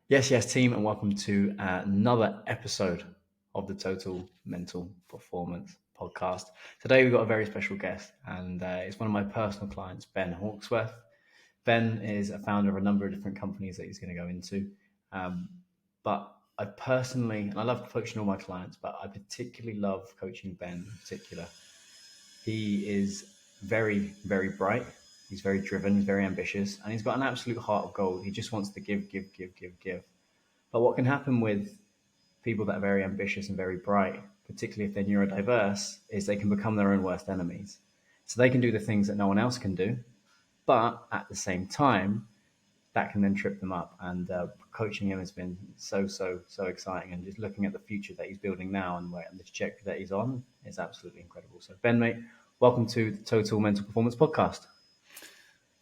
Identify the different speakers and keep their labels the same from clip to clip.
Speaker 1: Yes, team, and welcome to another episode of the Total Mental Performance Podcast. Today, we've got a very special guest, and it's one of my personal clients, Ben Hawksworth. Ben is a founder of a number of different companies that he's going to go into. But I personally, and I love coaching all my clients, but I particularly love coaching Ben in particular. He is very bright. He's very driven. He's very ambitious, and he's got an absolute heart of gold. He just wants to give. But what can happen with people that are very ambitious and very bright, particularly if they're neurodiverse, is they can become their own worst enemies. So they can do the things that no one else can do, but at the same time, that can then trip them up. And coaching him has been so exciting. And just looking at the future that he's building now and the trajectory that he's on is absolutely incredible. So Ben, mate, welcome to the Total Mental Performance Podcast.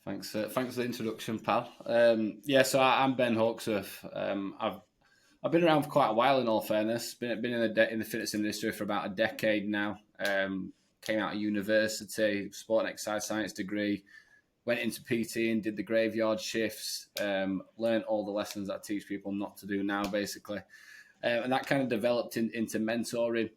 Speaker 2: Thanks for the introduction, pal. So I'm Ben Hawksworth. I've been around for quite a while. In all fairness, been in the fitness industry for about a decade now. Came out of university, sport and exercise science degree. Went into PT and did the graveyard shifts. Learned all the lessons that I teach people not to do now, basically. And that kind of developed into mentoring.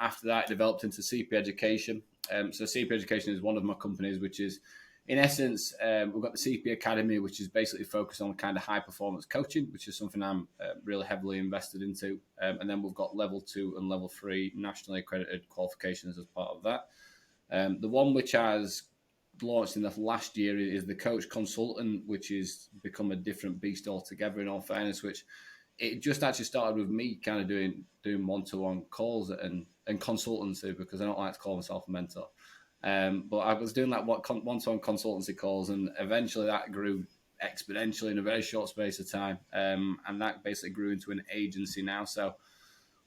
Speaker 2: After that, it developed into CP education. So CP education is one of my companies, which is, in essence, we've got the CP Academy, which is basically focused on kind of high performance coaching, which is something I'm really heavily invested into. And then we've got level 2 and level 3 nationally accredited qualifications as part of that. The one which has launched in the last year is the coach consultant, which has become a different beast altogether, in all fairness, which it just actually started with me kind of doing one-to-one calls and consultancy, because I don't like to call myself a mentor. But I was doing like one-to-one consultancy calls, and eventually that grew exponentially in a very short space of time. And that basically grew into an agency now. So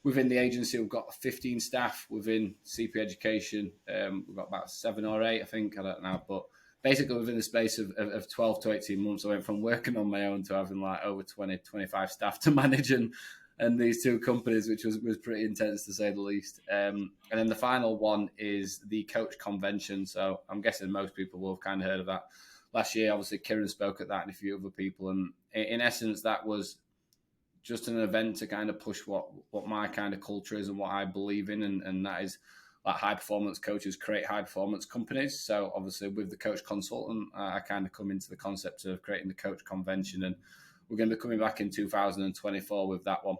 Speaker 2: within the agency, we've got 15 staff within CP Education. We've got about 7 or 8, I think. I don't know. But basically within the space of 12 to 18 months, I went from working on my own to having like over 20, 25 staff to manage and these 2 companies, which was pretty intense to say the least. And then the final one is the coach convention. So I'm guessing most people will have kind of heard of that. Last year, obviously, Kieran spoke at that and a few other people. And in essence, that was just an event to kind of push what my kind of culture is and what I believe in. And that is like high performance coaches create high performance companies. So obviously with the coach consultant, I kind of come into the concept of creating the coach convention, and we're going to be coming back in 2024 with that one.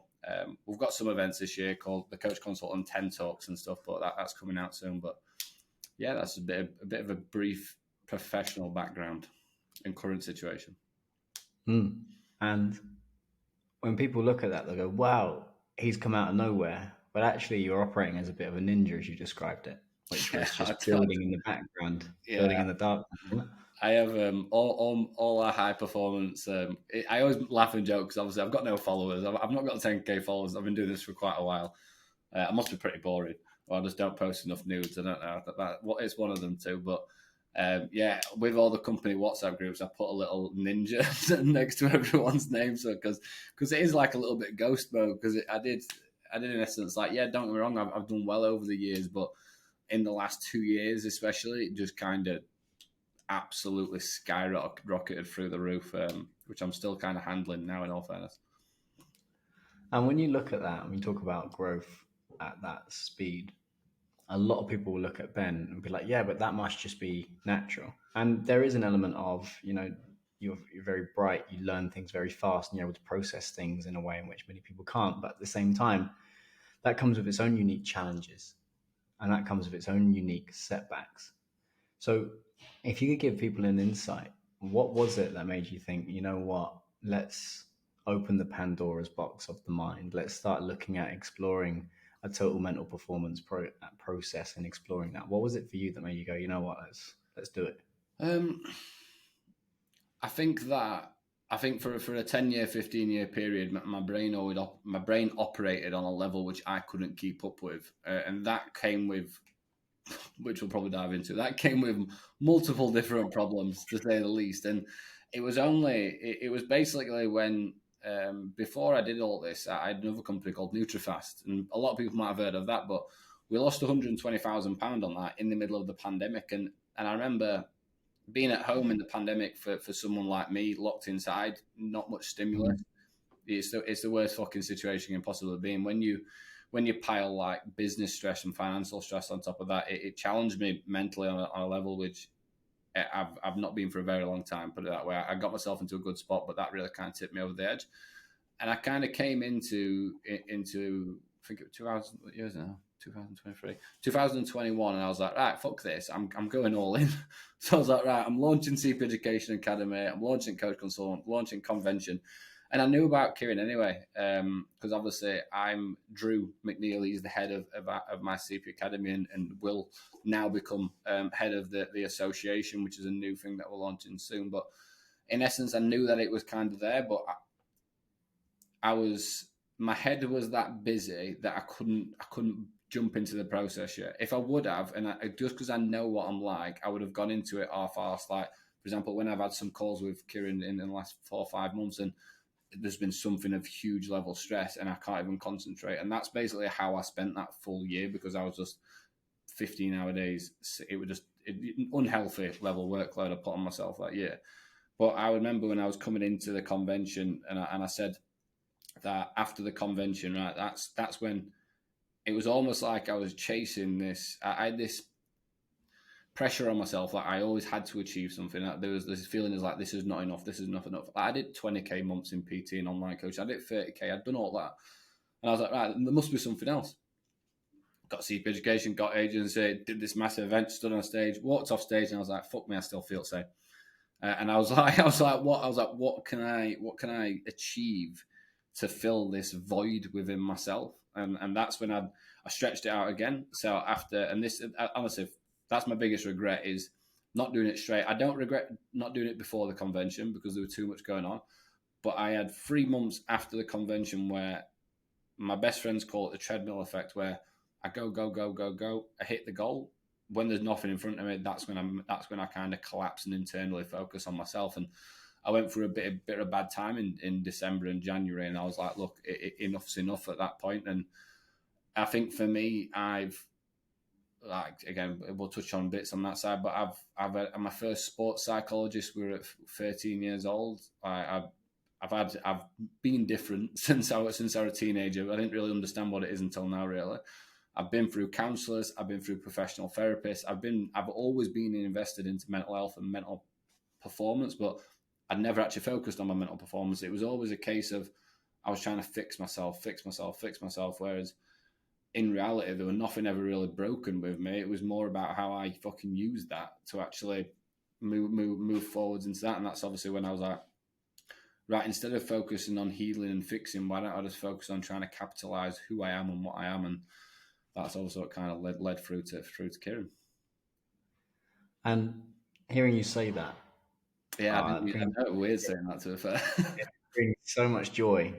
Speaker 2: We've got some events this year called the Coach Consultant 10 Talks and stuff, but that's coming out soon. But yeah, that's a bit of a brief professional background and current situation.
Speaker 1: And when people look at that, they'll go, wow, he's come out of nowhere. But actually, you're operating as a bit of a ninja, as you described it, which was just building in the background, building in the dark.
Speaker 2: I have all our high performance. I always laugh and joke because obviously I've got no followers. I've not got 10K followers. I've been doing this for quite a while. I must be pretty boring, or I just don't post enough nudes. I don't know. It's one of them too. But with all the company WhatsApp groups, I put a little ninja next to everyone's name, so because it is like a little bit ghost mode. Because I did in essence, like, yeah, don't get me wrong, I've done well over the years, but in the last 2 years especially, it just kind of absolutely skyrocketed through the roof, which I'm still kind of handling now, in all fairness.
Speaker 1: And when you look at that, when you talk about growth at that speed, a lot of people will look at Ben and be like, yeah, but that must just be natural. And there is an element of, you're very bright, you learn things very fast, and you're able to process things in a way in which many people can't. But at the same time, that comes with its own unique challenges, and that comes with its own unique setbacks. So if you could give people an insight, what was it that made you think, you know what, let's open the Pandora's box of the mind. Let's start looking at exploring a total mental performance process and exploring that. What was it for you that made you go, you know what, let's do it?
Speaker 2: I think for a 10-year, 15-year period, my brain operated on a level which I couldn't keep up with, and that came with, which we'll probably dive into, that came with multiple different problems, to say the least. And it was basically when, before I did all this, I had another company called Nutrifast, and a lot of people might have heard of that, but we lost £120,000 on that in the middle of the pandemic. And I remember being at home in the pandemic for someone like me, locked inside, not much stimulus. it's the worst fucking situation you can possibly be in. When you pile like business stress and financial stress on top of that, it challenged me mentally on a level which I've not been for a very long time, put it that way. I got myself into a good spot, but that really kind of tipped me over the edge. And I kind of came into I think it was 2000 years now, 2023, 2021, and I was like, right, fuck this, I'm going all in. So I was like, right, I'm launching CP Education Academy, I'm launching Coach Consultant, launching Convention. And I knew about Kieran anyway, because obviously I'm Drew McNeil. He's the head of my CP Academy and will now become head of the association, which is a new thing that we're launching soon. But in essence, I knew that it was kind of there, but my head was that busy that I couldn't jump into the process yet. If I would have, and just because I know what I'm like, I would have gone into it half-assed. Like, for example, when I've had some calls with Kieran in the last 4 or 5 months, and there's been something of huge level stress and I can't even concentrate. And that's basically how I spent that full year, because I was just 15-hour days. It was just unhealthy level workload I put on myself that year. But I remember when I was coming into the convention, and I said that after the convention, right, that's when it was almost like I was chasing this. I had this pressure on myself, like I always had to achieve something. There was this feeling is like, this is not enough, this is not enough. I did 20k months in PT and online coaching, I did 30k, I'd done all that, and I was like, right, there must be something else. Got CP Education, got agency, did this massive event, stood on stage, walked off stage, and I was like, fuck me, I still feel the same. And I was like, what can I achieve to fill this void within myself? And that's when I stretched it out again. So after, and this, honestly, that's my biggest regret, is not doing it straight. I don't regret not doing it before the convention because there was too much going on. But I had 3 months after the convention where my best friends call it the treadmill effect, where I go, I hit the goal. When there's nothing in front of me, that's when I kind of collapse and internally focus on myself. And I went through a bit of bad time in December and January, and I was like, look, enough's enough at that point. And I think for me, like, again, we'll touch on bits on that side, but I've had my first sports psychologist. We were at 13 years old. I've been different since I was a teenager. I didn't really understand what it is until now, really. I've been through counsellors. I've been through professional therapists. I've always been invested into mental health and mental performance, but I'd never actually focused on my mental performance. It was always a case of I was trying to fix myself. Whereas in reality, there was nothing ever really broken with me. It was more about how I fucking used that to actually move forwards into that. And that's obviously when I was like, right, instead of focusing on healing and fixing, why don't I just focus on trying to capitalize who I am and what I am? And that's also what kind of led through to Kieran.
Speaker 1: And hearing you say that,
Speaker 2: yeah, I know, weird saying that, to be fair.
Speaker 1: It brings so much joy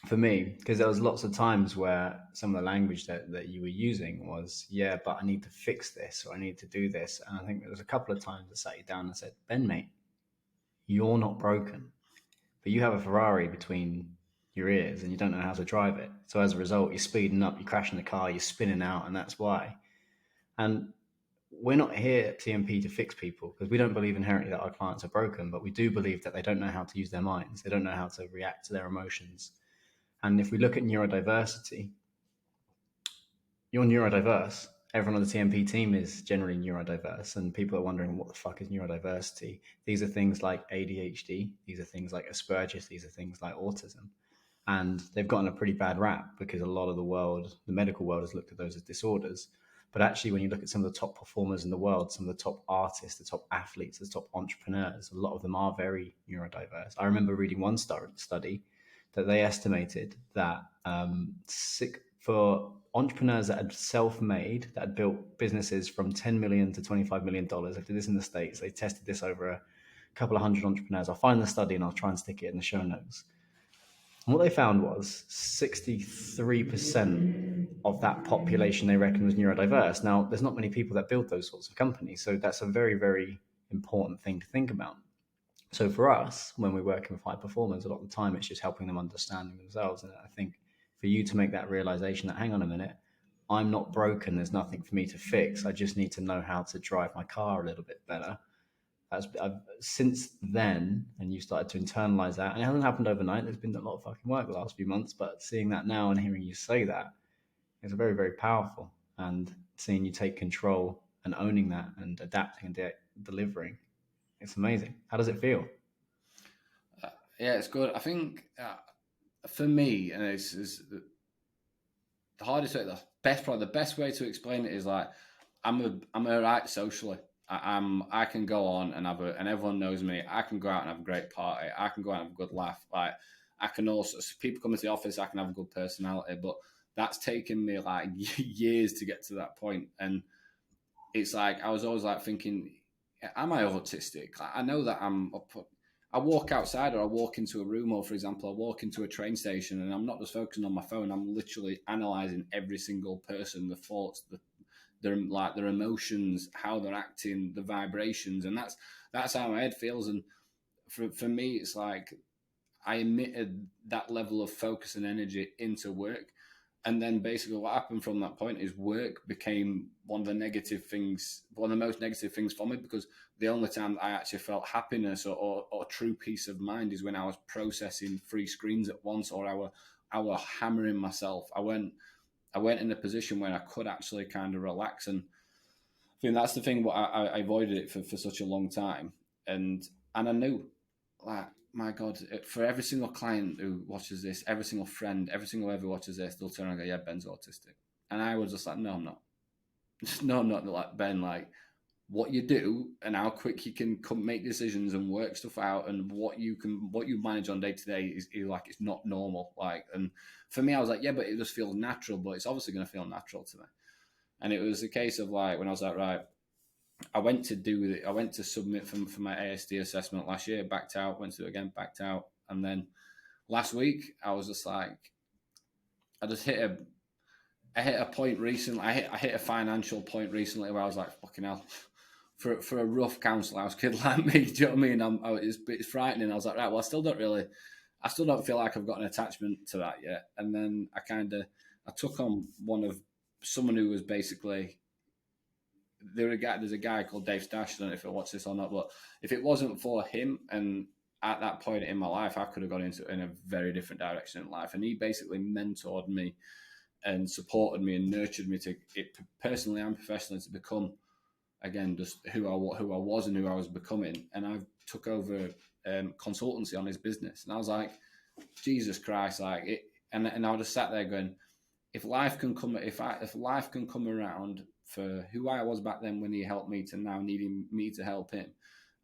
Speaker 1: for me, because there was lots of times where some of the language that you were using was, yeah, but I need to fix this, or I need to do this. And I think there was a couple of times I sat you down and said, Ben, mate, you're not broken, but you have a Ferrari between your ears and you don't know how to drive it. So as a result, you're speeding up, you're crashing the car, you're spinning out, and that's why. And we're not here at TMP to fix people, because we don't believe inherently that our clients are broken, but we do believe that they don't know how to use their minds. They don't know how to react to their emotions. And if we look at neurodiversity, you're neurodiverse. Everyone on the TMP team is generally neurodiverse, and people are wondering, what the fuck is neurodiversity? These are things like ADHD, these are things like Asperger's, these are things like autism. And they've gotten a pretty bad rap because a lot of the medical world has looked at those as disorders. But actually, when you look at some of the top performers in the world, some of the top artists, the top athletes, the top entrepreneurs, a lot of them are very neurodiverse. I remember reading one study that they estimated that for entrepreneurs that had self-made, that had built businesses from $10 million to $25 million, they did this in the States. They tested this over a couple of hundred entrepreneurs. I'll find the study and I'll try and stick it in the show notes. And what they found was 63% of that population they reckon was neurodiverse. Now, there's not many people that build those sorts of companies, so that's a very, very important thing to think about. So for us, when we're working with high performers, a lot of the time it's just helping them understand themselves. And I think for you to make that realization that, hang on a minute, I'm not broken, there's nothing for me to fix, I just need to know how to drive my car a little bit better. Since then, and you started to internalize that, and it hasn't happened overnight. There's been a lot of fucking work the last few months, but seeing that now and hearing you say that is very, very powerful. And seeing you take control and owning that and adapting and delivering, it's amazing. How does it feel?
Speaker 2: Yeah, it's good. I think for me, and it's the hardest way, probably the best way to explain it is like I'm a right socially. I can go on and and everyone knows me. I can go out and have a great party. I can go out and have a good laugh. Like I can also, so people come into the office, I can have a good personality, but that's taken me like years to get to that point. And it's like I was always like thinking, am I autistic? Like, I know that I walk outside or I walk into a room, or for example, I walk into a train station and I'm not just focusing on my phone. I'm literally analyzing every single person, the thoughts, their emotions, how they're acting, the vibrations, and that's how my head feels. And for me, it's like I emitted that level of focus and energy into work. And then basically what happened from that point is work became one of the most negative things for me, because the only time I actually felt happiness or true peace of mind is when I was processing 3 screens at once, or I were hammering myself. I went in a position where I could actually kind of relax. And I think that's the thing, I avoided it for such a long time. And I knew, like, my God, for every single client who watches this, every single friend, every single whoever watches this, they'll turn around and go, yeah, Ben's autistic. And I was just like, no, I'm not. No, I'm not. Like, Ben, like, what you do and how quick you can make decisions and work stuff out, and what you manage on day to day is like, it's not normal. Like, and for me, I was like, yeah, but it just feels natural, but it's obviously going to feel natural to me. And it was a case of like, when I was like, right, I went to submit for my ASD assessment last year, backed out, went to do it again, backed out. And then last week I was just like, I hit a point recently. I hit a financial point recently where I was like, fucking hell, for a rough counsellor house kid like me, do you know what I mean? It's frightening. I was like, right, well, I still don't feel like I've got an attachment to that yet. And then I took on someone who was basically, there's a guy called Dave Stash. I don't know if he'll watch this or not, but if it wasn't for him, and at that point in my life, I could have gone in a very different direction in life. And he basically mentored me and supported me and nurtured me to personally and professionally to become, again, just who I was and who I was becoming. And I took over consultancy on his business, and I was like, Jesus Christ, like it. And I just sat there going, if life can come around for who I was back then when he helped me to now needing me to help him,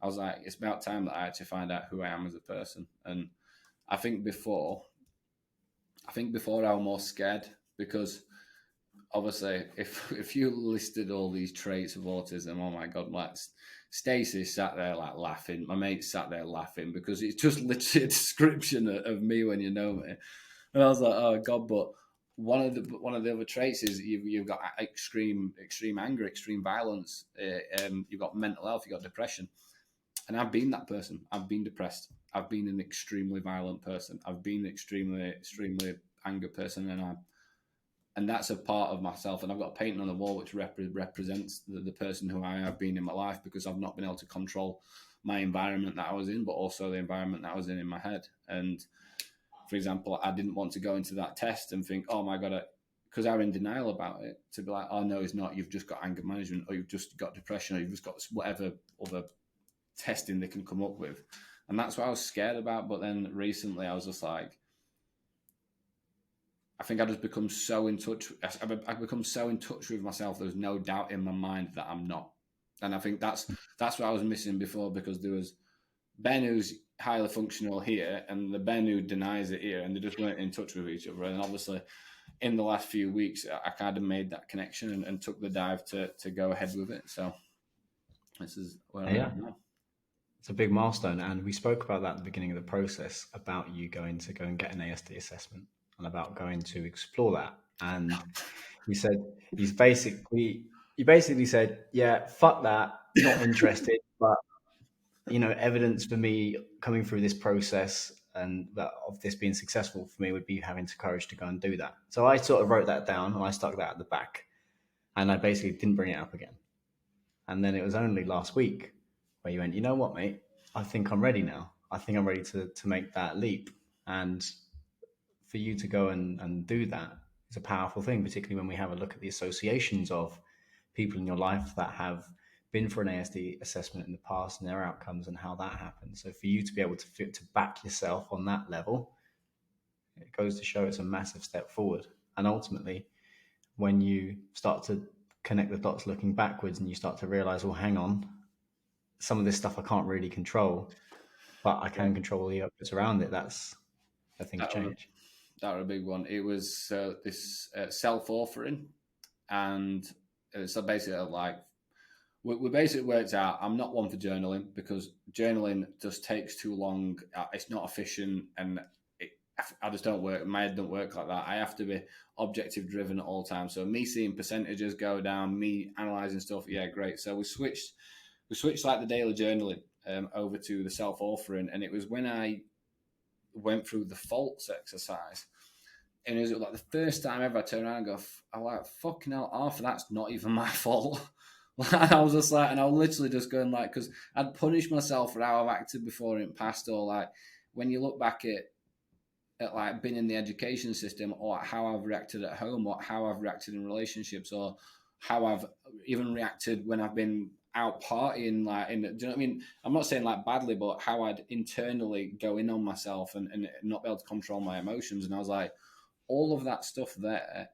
Speaker 2: I was like, it's about time that I actually find out who I am as a person. And I think before I was more scared, because obviously if you listed all these traits of autism, oh my God, like Stacey sat there like laughing, my mate sat there laughing, because it's just literally a description of me when you know me. And I was like, oh God, but one of the other traits is you've got extreme anger, extreme violence. You've got mental health, you've got depression, and I've been that person. I've been depressed. I've been an extremely violent person. I've been an extremely angry person, and that's a part of myself. And I've got a painting on the wall which represents the person who I have been in my life, because I've not been able to control my environment that I was in, but also the environment that I was in my head. And for example, I didn't want to go into that test and think, oh my God, because I'm in denial about it, to be like, oh no, it's not. You've just got anger management, or you've just got depression, or you've just got whatever other testing they can come up with. And that's what I was scared about. But then recently I was just like, I think I just become so in touch. I've become so in touch with myself. There's no doubt in my mind that I'm not. And I think that's what I was missing before, because there was Ben who's highly functional here and the Ben who denies it here, and they just weren't in touch with each other. And obviously in the last few weeks, I kind of made that connection and took the dive to go ahead with it. So this is where I am now.
Speaker 1: It's a big milestone. And we spoke about that at the beginning of the process, about you going to go and get an ASD assessment and about going to explore that. And you basically said, yeah, fuck that, not interested, but evidence for me coming through this process and that of this being successful for me would be having the courage to go and do that. So I sort of wrote that down and I stuck that at the back, and I basically didn't bring it up again. And then it was only last week where you went, you know what, mate, I think I'm ready now. I think I'm ready to make that leap. And for you to go and do that is a powerful thing, particularly when we have a look at the associations of people in your life that have been for an ASD assessment in the past and their outcomes and how that happens. So for you to be able to back yourself on that level, it goes to show it's a massive step forward. And ultimately, when you start to connect the dots looking backwards and you start to realize, well, hang on, some of this stuff I can't really control, but I
Speaker 2: Yeah.
Speaker 1: can control the outputs around it. That's where things
Speaker 2: That was,
Speaker 1: change.
Speaker 2: that was a big one. It was this self-authoring, and so basically, like we basically worked out I'm not one for journaling because journaling just takes too long. It's not efficient, and I just don't work. My head don't work like that. I have to be objective driven at all times. So me seeing percentages go down, me analyzing stuff, yeah, great. So we switched like the daily journaling over to the self-authoring, and it was when I went through the faults exercise. And it was like the first time ever I turned around and go, I'm like, fucking hell, half of that's not even my fault. I was just like, and I was literally just going like, because I'd punished myself for how I've acted before in the past, or like when you look back at like being in the education system, or how I've reacted at home, or how I've reacted in relationships, or how I've even reacted when I've been out partying, like, do you know what I mean? I'm not saying like badly, but how I'd internally go in on myself and not be able to control my emotions. And I was like, all of that stuff there,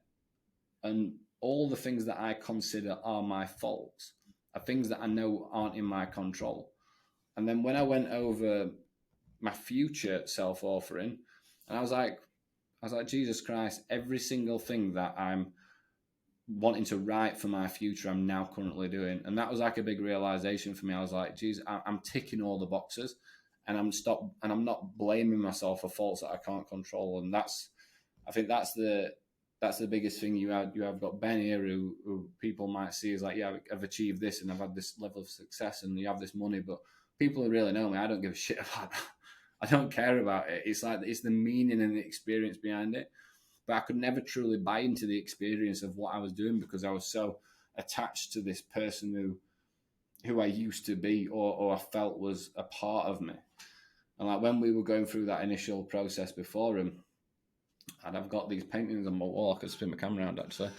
Speaker 2: and all the things that I consider are my faults, are things that I know aren't in my control. And then when I went over my future self-authoring, and I was like, Jesus Christ, every single thing that I'm wanting to write for my future, I'm now currently doing. And that was like a big realization for me. I was like, geez, I'm ticking all the boxes, and I'm not blaming myself for faults that I can't control. And I think that's the biggest thing. You have got Ben here who people might see as like, yeah, I've achieved this and I've had this level of success and you have this money, but people who really know me, I don't give a shit about that. I don't care about it. It's like, it's the meaning and the experience behind it. But I could never truly buy into the experience of what I was doing because I was so attached to this person who I used to be, or I felt was a part of me. And like when we were going through that initial process before him, and I've got these paintings on my wall. I could spin my camera around actually.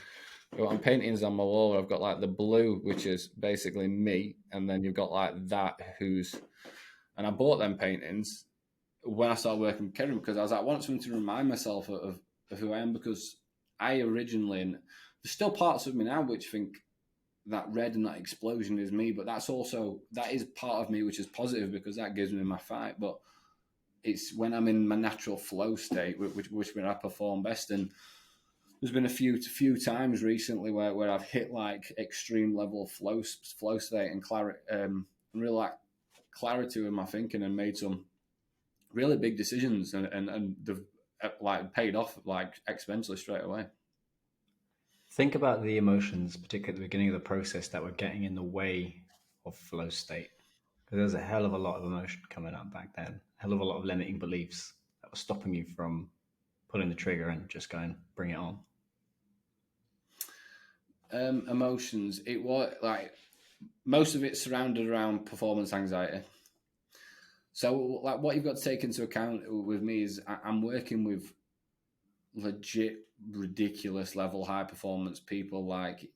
Speaker 2: I've got paintings on my wall. I've got like the blue, which is basically me, and then you've got like that and I bought them paintings when I started working with Karen because I was like, I want something to remind myself of who I am, because I originally, and there's still parts of me now which think that red and that explosion is me, but that is part of me which is positive because that gives me my fight. But it's when I'm in my natural flow state, which when I perform best. And there's been a few times recently where I've hit like extreme level of flow state and clarity, real like clarity with my thinking, and made some really big decisions, and they've like paid off like exponentially straight away.
Speaker 1: Think about the emotions, particularly at the beginning of the process, that were getting in the way of flow state. Because there's a hell of a lot of emotion coming up back then, a hell of a lot of limiting beliefs that were stopping you from pulling the trigger and just going, bring it on.
Speaker 2: Emotions, it was like most of it surrounded around performance anxiety. So like what you've got to take into account with me is I'm working with legit ridiculous level high performance people. Like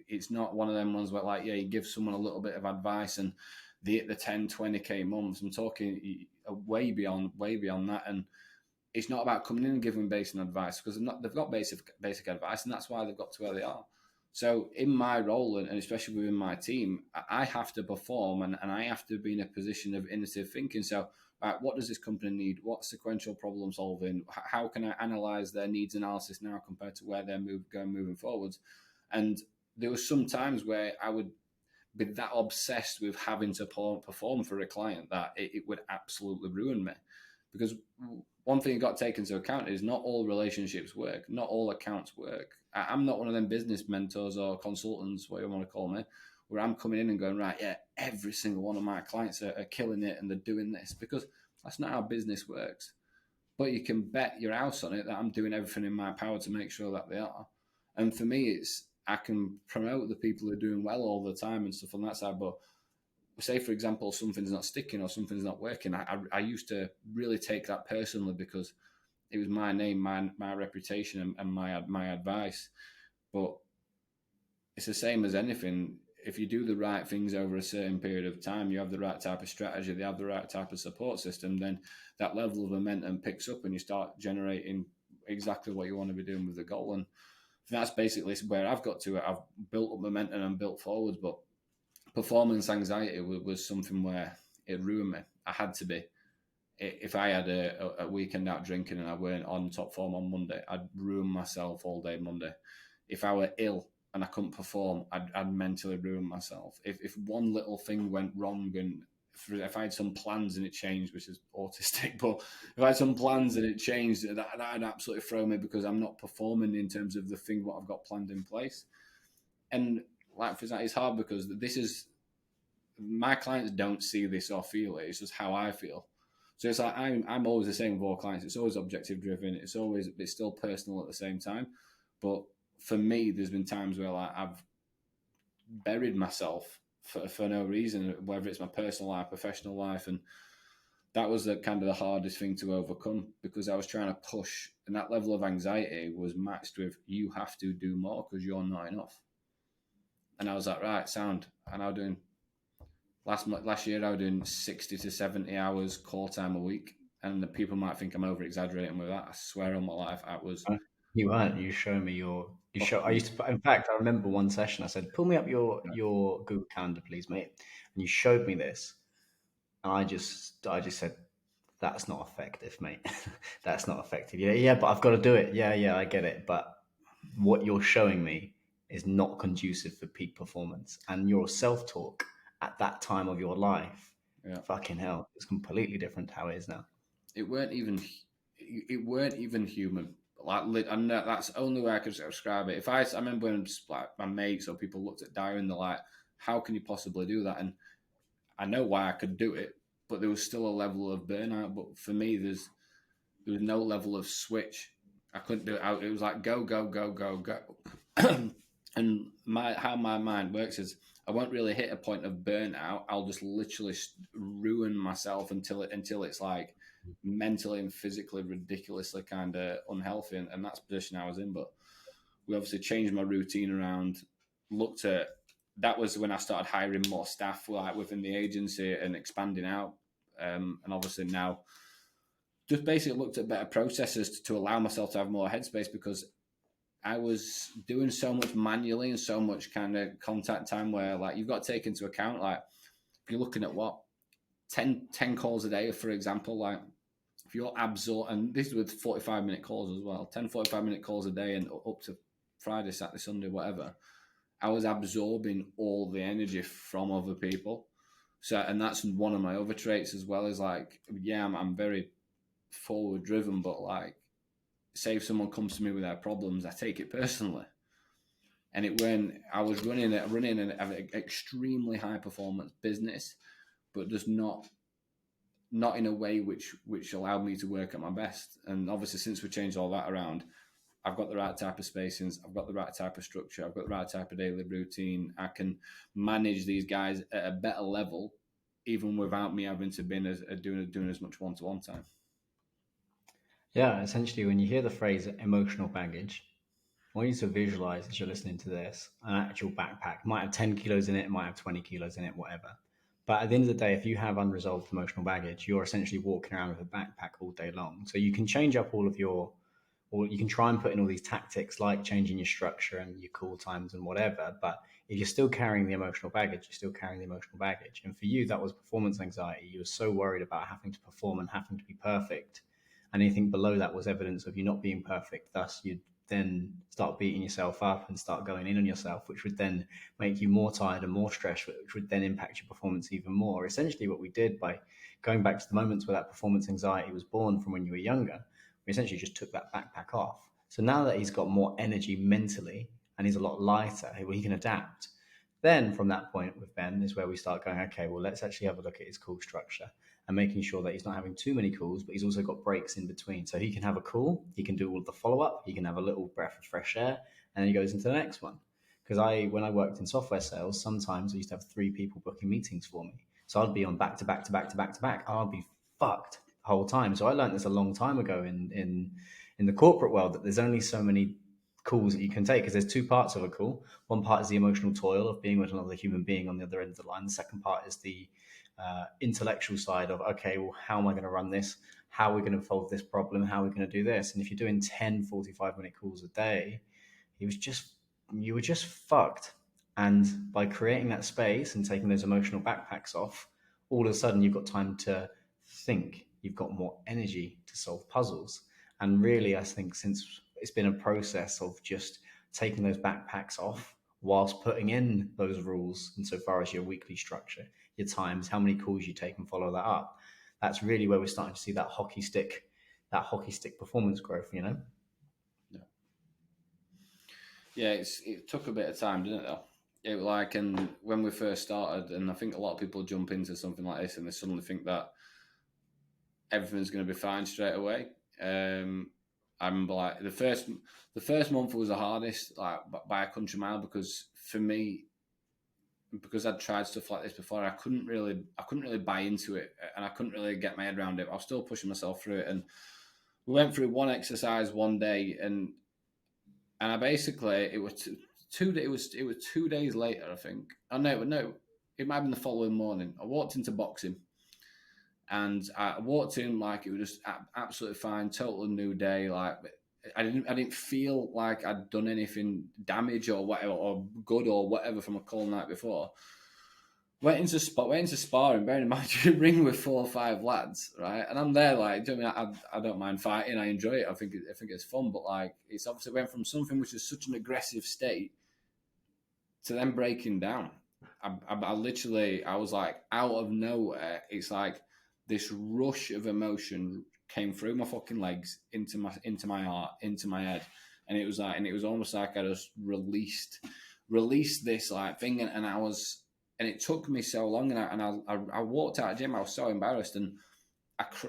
Speaker 2: it's not one of them ones where like, yeah, you give someone a little bit of advice and they hit the 10 20k months. I'm talking way beyond that. And it's not about coming in and giving basic advice, because they've got basic advice, and that's why they've got to where they are. So in my role, and especially within my team, I have to perform, and I have to be in a position of innovative thinking. So what does this company need? What sequential problem solving? How can I analyze their needs analysis now compared to where they're moving forwards? And there were some times where I would be that obsessed with having to perform for a client that it would absolutely ruin me. Because one thing you got to take into account is not all relationships work, not all accounts work. I'm not one of them business mentors or consultants, what you want to call me, where I'm coming in and going, right, yeah, every single one of my clients are killing it and they're doing this, because that's not how business works. But you can bet your house on it that I'm doing everything in my power to make sure that they are. And for me, I can promote the people who are doing well all the time and stuff on that side, but say, for example, something's not sticking or something's not working, I used to really take that personally because it was my name, my reputation, and my advice. But it's the same as anything. If you do the right things over a certain period of time, you have the right type of strategy, you have the right type of support system, then that level of momentum picks up and you start generating exactly what you want to be doing with the goal. And that's basically where I've got to. I've built up momentum and built forwards, but performance anxiety was something where it ruined me. I had to be. If I had a weekend out drinking and I weren't on top form on Monday, I'd ruin myself all day Monday. If I were ill and I couldn't perform, I'd mentally ruin myself. If one little thing went wrong and if I had some plans and it changed, which is autistic, but if I had some plans and it changed, that'd absolutely throw me because I'm not performing in terms of the thing what I've got planned in place. And like for example, it's hard because this is my clients don't see this or feel it. It's just how I feel. So it's like I'm always the same with all clients. It's always objective driven. It's still personal at the same time. But for me, there's been times where like I've buried myself for no reason, whether it's my personal life, professional life, and that was the kind of the hardest thing to overcome because I was trying to push, and that level of anxiety was matched with you have to do more because you're not enough. And I was like, right, sound. And I was doing last year I was doing 60 to 70 hours call time a week, and the people might think I'm over exaggerating with that. I swear on my life, I was.
Speaker 1: You weren't. You show me your. You show. I used to. In fact, I remember one session. I said, "Pull me up your Google Calendar, please, mate." And you showed me this, and I just said, "That's not effective, mate. That's not effective." Yeah, yeah, but I've got to do it. Yeah, yeah, I get it. But what you're showing me is not conducive for peak performance, and your self-talk at that time of your life,
Speaker 2: Yeah.
Speaker 1: fucking hell, it's completely different to how it is now.
Speaker 2: It weren't even human. Like, and that's the only way I could describe it. I remember when like my mates or people looked at Dyer and they're like, "How can you possibly do that?" And I know why I could do it, but there was still a level of burnout. But for me, there was no level of switch. I couldn't do it. It was like go, go, go, go, go. And how my mind works is I won't really hit a point of burnout. I'll just literally ruin myself until it's like mentally and physically ridiculously kind of unhealthy, and that's the position I was in. But we obviously changed my routine around. Looked at that was when I started hiring more staff like within the agency and expanding out. And obviously now just basically looked at better processes to allow myself to have more headspace because I was doing so much manually and so much kind of contact time where like you've got to take into account like if you're looking at what 10 calls a day, for example, like if you're and this is with 45-minute calls as well, 10 45-minute calls a day and up to Friday, Saturday, Sunday, whatever, I was absorbing all the energy from other people. So, and that's one of my other traits as well, is like, yeah, I'm very forward driven, but like, say if someone comes to me with their problems, I take it personally. And it when I was running an extremely high performance business, but just not in a way which allowed me to work at my best. And obviously, since we changed all that around, I've got the right type of spacings, I've got the right type of structure, I've got the right type of daily routine. I can manage these guys at a better level, even without me having to be doing as much one-to-one time.
Speaker 1: Yeah, essentially, when you hear the phrase emotional baggage, I want you to visualize as you're listening to this an actual backpack. It might have 10 kilos in it, it might have 20 kilos in it, whatever. But at the end of the day, if you have unresolved emotional baggage, you're essentially walking around with a backpack all day long. So you can change up or you can try and put in all these tactics like changing your structure and your call times and whatever. But if you're still carrying the emotional baggage, you're still carrying the emotional baggage. And for you, that was performance anxiety. You were so worried about having to perform and having to be perfect. And anything below that was evidence of you not being perfect. Thus, you'd then start beating yourself up and start going in on yourself, which would then make you more tired and more stressed, which would then impact your performance even more. Essentially, what we did by going back to the moments where that performance anxiety was born from when you were younger, we essentially just took that backpack off. So now that he's got more energy mentally and he's a lot lighter, he can adapt. Then from that point with Ben is where we start going, okay, well, let's actually have a look at his call structure and making sure that he's not having too many calls, but he's also got breaks in between. So he can have a call, he can do all of the follow up, he can have a little breath of fresh air, and then he goes into the next one. Because when I worked in software sales, sometimes I used to have 3 people booking meetings for me. So I'd be on back to back to back to back to back. I'd be fucked the whole time. So I learned this a long time ago in the corporate world, that there's only so many calls that you can take, because there's 2 parts of a call. One part is the emotional toil of being with another human being on the other end of the line. The second part is the intellectual side of, okay, well, how am I going to run this? How are we going to solve this problem? How are we going to do this? And if you're doing 10 45-minute calls a day, you were just fucked. And by creating that space and taking those emotional backpacks off, all of a sudden you've got time to think. You've got more energy to solve puzzles. And really, I think since it's been a process of just taking those backpacks off whilst putting in those rules insofar as your weekly structure, your times, how many calls you take and follow that up, that's really where we're starting to see that hockey stick performance growth, you know?
Speaker 2: Yeah, it took a bit of time, didn't it, though? It like, and when we first started, and I think a lot of people jump into something like this and they suddenly think that everything's going to be fine straight away. I remember like the first month was the hardest, like by a country mile, because for me, because I'd tried stuff like this before, I couldn't really buy into it, and I couldn't really get my head around it. I was still pushing myself through it, and we went through one exercise one day, and I basically, it was 2 days later, I think. Oh no, it might have been the following morning. I walked into boxing, and I walked in like it was just absolutely fine, total new day. Like I didn't feel like I'd done anything damage or whatever, or good or whatever from a cold night before. Went into sparring, bearing in mind you ring with 4 or 5 lads, right? And I'm there like, I don't mind fighting, I enjoy it, I think it's fun, but like it's obviously went from something which is such an aggressive state to them breaking down. I literally, I was like, out of nowhere, it's like this rush of emotion came through my fucking legs into my heart, into my head, and it was almost like I just released this like thing, and I was. And it took me so long, and I walked out of the gym. I was so embarrassed, and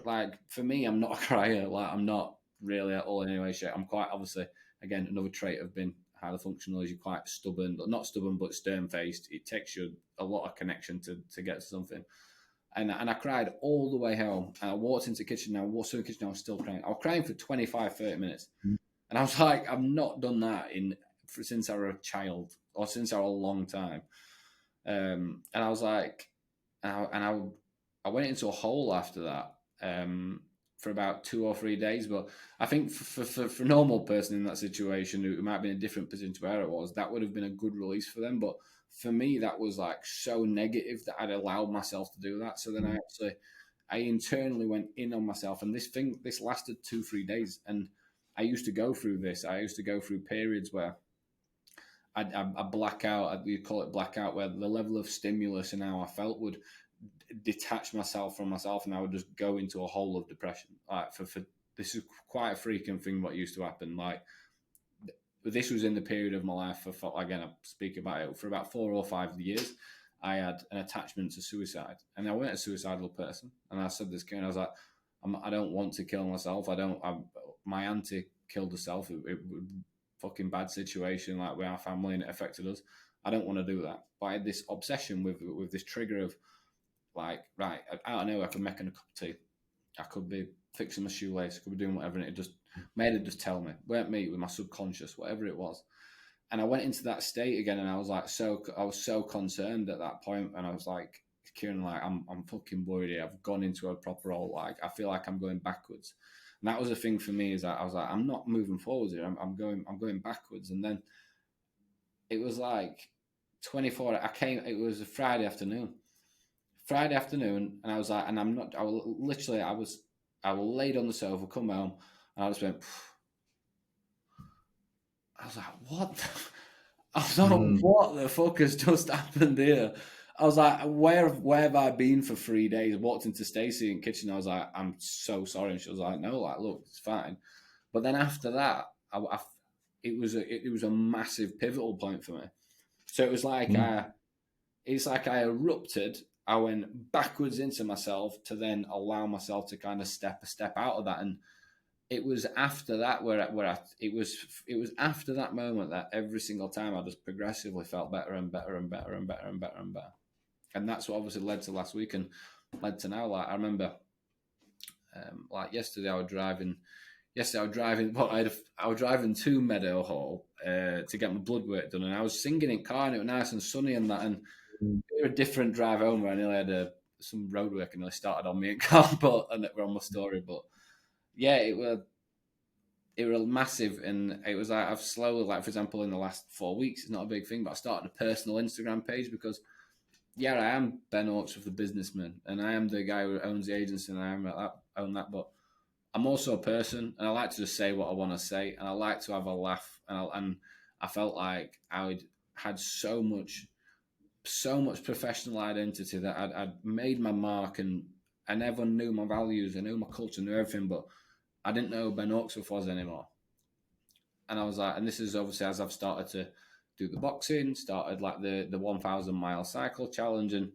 Speaker 2: like for me, I'm not a crier. Like I'm not really at all in any way, shape. I'm quite obviously, again, another trait of being highly functional is you're quite stubborn, not stubborn, but stern faced. It takes you a lot of connection to get to something. And I cried all the way home. And I walked into the kitchen. I was still crying. I was crying for 25, 30 minutes, and I was like, I've not done that since I was a child, or since I was a long time. And I was like, I went into a hole after that for about 2 or 3 days. But I think for a normal person in that situation who might be in a different position to where it was, that would have been a good release for them. But for me, that was like so negative that I'd allowed myself to do that. So then I internally went in on myself, and this lasted 2-3 days. And I used to go through this. I used to go through periods where I black out. You call it blackout, where the level of stimulus and how I felt would detach myself from myself, and I would just go into a hole of depression. Like for this is quite a freaking thing. What used to happen, like this was in the period of my life. Again, I speak about it for about 4 or 5 years. I had an attachment to suicide, and I weren't a suicidal person. And I said this, and I was like, I don't want to kill myself. My auntie killed herself. It fucking bad situation, like with our family, and it affected us. I don't want to do that. But I had this obsession with this trigger of like, right, I don't know, I could make a cup of tea, I could be fixing my shoelace, I could be doing whatever, and it just made it just tell me, weren't me, with my subconscious, whatever it was. And I went into that state again, and I was so concerned at that point, and I was like, Kieran, like I'm fucking worried here. I've gone into a proper hole. Like I feel like I'm going backwards. And that was the thing for me, is that I was like, I'm not moving forwards here. I'm going backwards. And then it was like 24. It was a Friday afternoon, and I was like, and I was laid on the sofa, come home, and I just went. I was like, what? I was like, what the fuck has just happened here? I was like, where have I been for 3 days? I walked into Stacey in the kitchen. I was like, I'm so sorry. And she was like, no, like, look, it's fine. But then after that, it was a massive pivotal point for me. So it was like it's like I erupted. I went backwards into myself to then allow myself to kind of step out of that. And it was after that it was after that moment that every single time I just progressively felt better and better and better and better and better and better. And that's what obviously led to last week and led to now. Like I remember, like yesterday I was driving. Well, I was driving to Meadowhall to get my blood work done, and I was singing in car, and it was nice and sunny and that. And it was a different drive home where I nearly had some road work and nearly started on me in car, but and we're on my story. But yeah, it was massive, and it was like I've slowly, like for example, in the last 4 weeks, it's not a big thing, but I started a personal Instagram page because yeah, I am Ben Hawksworth, the businessman, and I am the guy who owns the agency, and I own that, but I'm also a person, and I like to just say what I want to say, and I like to have a laugh, and I felt like I had so much professional identity that I'd made my mark, and everyone knew my values, I knew my culture, knew everything, but I didn't know who Ben Hawksworth was anymore. And I was like, and this is obviously as I've started to do the boxing, started like the 1,000-mile cycle challenge, and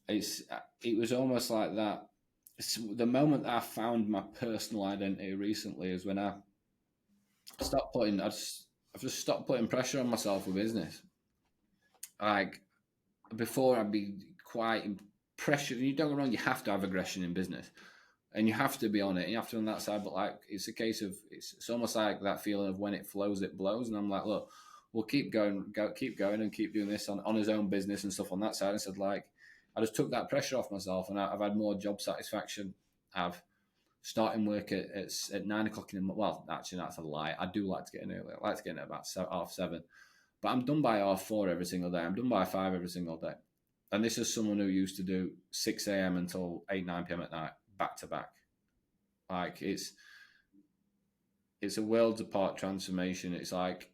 Speaker 2: it was almost like that. The moment that I found my personal identity recently is when I've just stopped putting pressure on myself with business. Like before, I'd be quite pressured. And you don't get me wrong, you have to have aggression in business, and you have to be on it. And you have to be on that side. But like, it's a case of it's almost like that feeling of when it flows, it blows. And I'm like, look, we'll keep going, and keep doing this on his own business and stuff on that side. I said, like, I just took that pressure off myself, and I've had more job satisfaction. I've starting work at 9 o'clock in the morning. Well, actually, that's a lie. I do like to get in early. I like to get in at about 7:30. But I'm done by 4:30 every single day. I'm done by 5 every single day. And this is someone who used to do 6 a.m. until 8, 9 p.m. at night, back to back. Like, it's a worlds apart transformation. It's like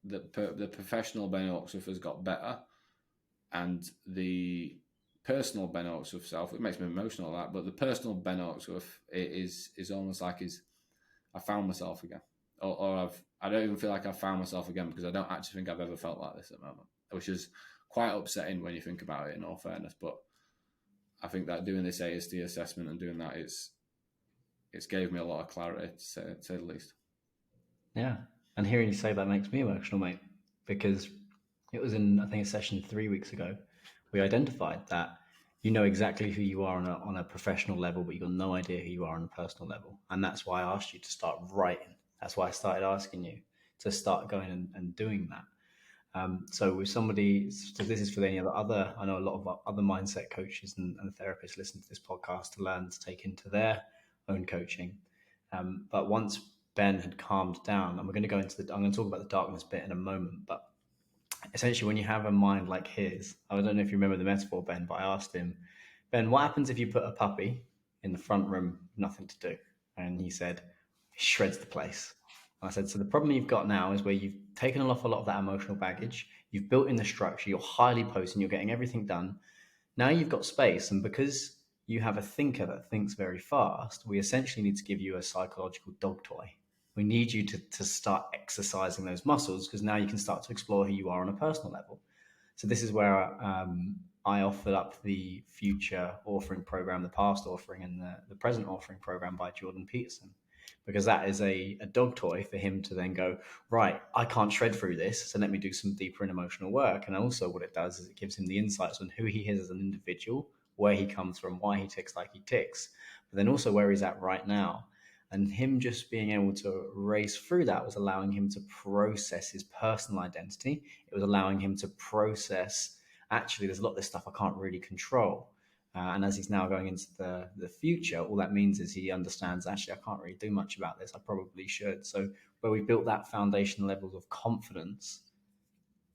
Speaker 2: the professional Ben Hawksworth has got better, and the personal Ben Hawksworth self, it makes me emotional, that, but the personal Ben Hawksworth is almost like I found myself again. Or I don't even feel like I've found myself again, because I don't actually think I've ever felt like this at the moment, which is quite upsetting when you think about it, in all fairness. But I think that doing this ASD assessment and doing that, it's gave me a lot of clarity, to say the least.
Speaker 1: Yeah. And hearing you say that makes me emotional, mate, because it was in, I think, a session 3 weeks ago. We identified that you know exactly who you are on a professional level, but you've got no idea who you are on a personal level. And that's why I asked you to start writing. That's why I started asking you to start going and doing that. So with somebody, so this is for any other, I know a lot of other mindset coaches and therapists listen to this podcast to learn to take into their own coaching. But once Ben had calmed down, and we're going to go into I'm going to talk about the darkness bit in a moment, but essentially when you have a mind like his, I don't know if you remember the metaphor, Ben, but I asked him, Ben, what happens if you put a puppy in the front room, nothing to do? And he said, he shreds the place. And I said, so the problem you've got now is where you've taken off a lot of that emotional baggage, you've built in the structure, you're highly potent, you're getting everything done. Now you've got space, and because you have a thinker that thinks very fast, we essentially need to give you a psychological dog toy. We need you to start exercising those muscles, because now you can start to explore who you are on a personal level. So this is where I offered up the future authoring program, the past authoring, and the present authoring program by Jordan Peterson, because that is a dog toy for him to then go, right, I can't shred through this, so let me do some deeper and emotional work. And also what it does is it gives him the insights on who he is as an individual, where he comes from, why he ticks like he ticks, but then also where he's at right now. And him just being able to race through that was allowing him to process his personal identity. It was allowing him to process, actually, there's a lot of this stuff I can't really control. And as he's now going into the future, all that means is he understands, actually, I can't really do much about this. I probably should. So where we built that foundation level of confidence,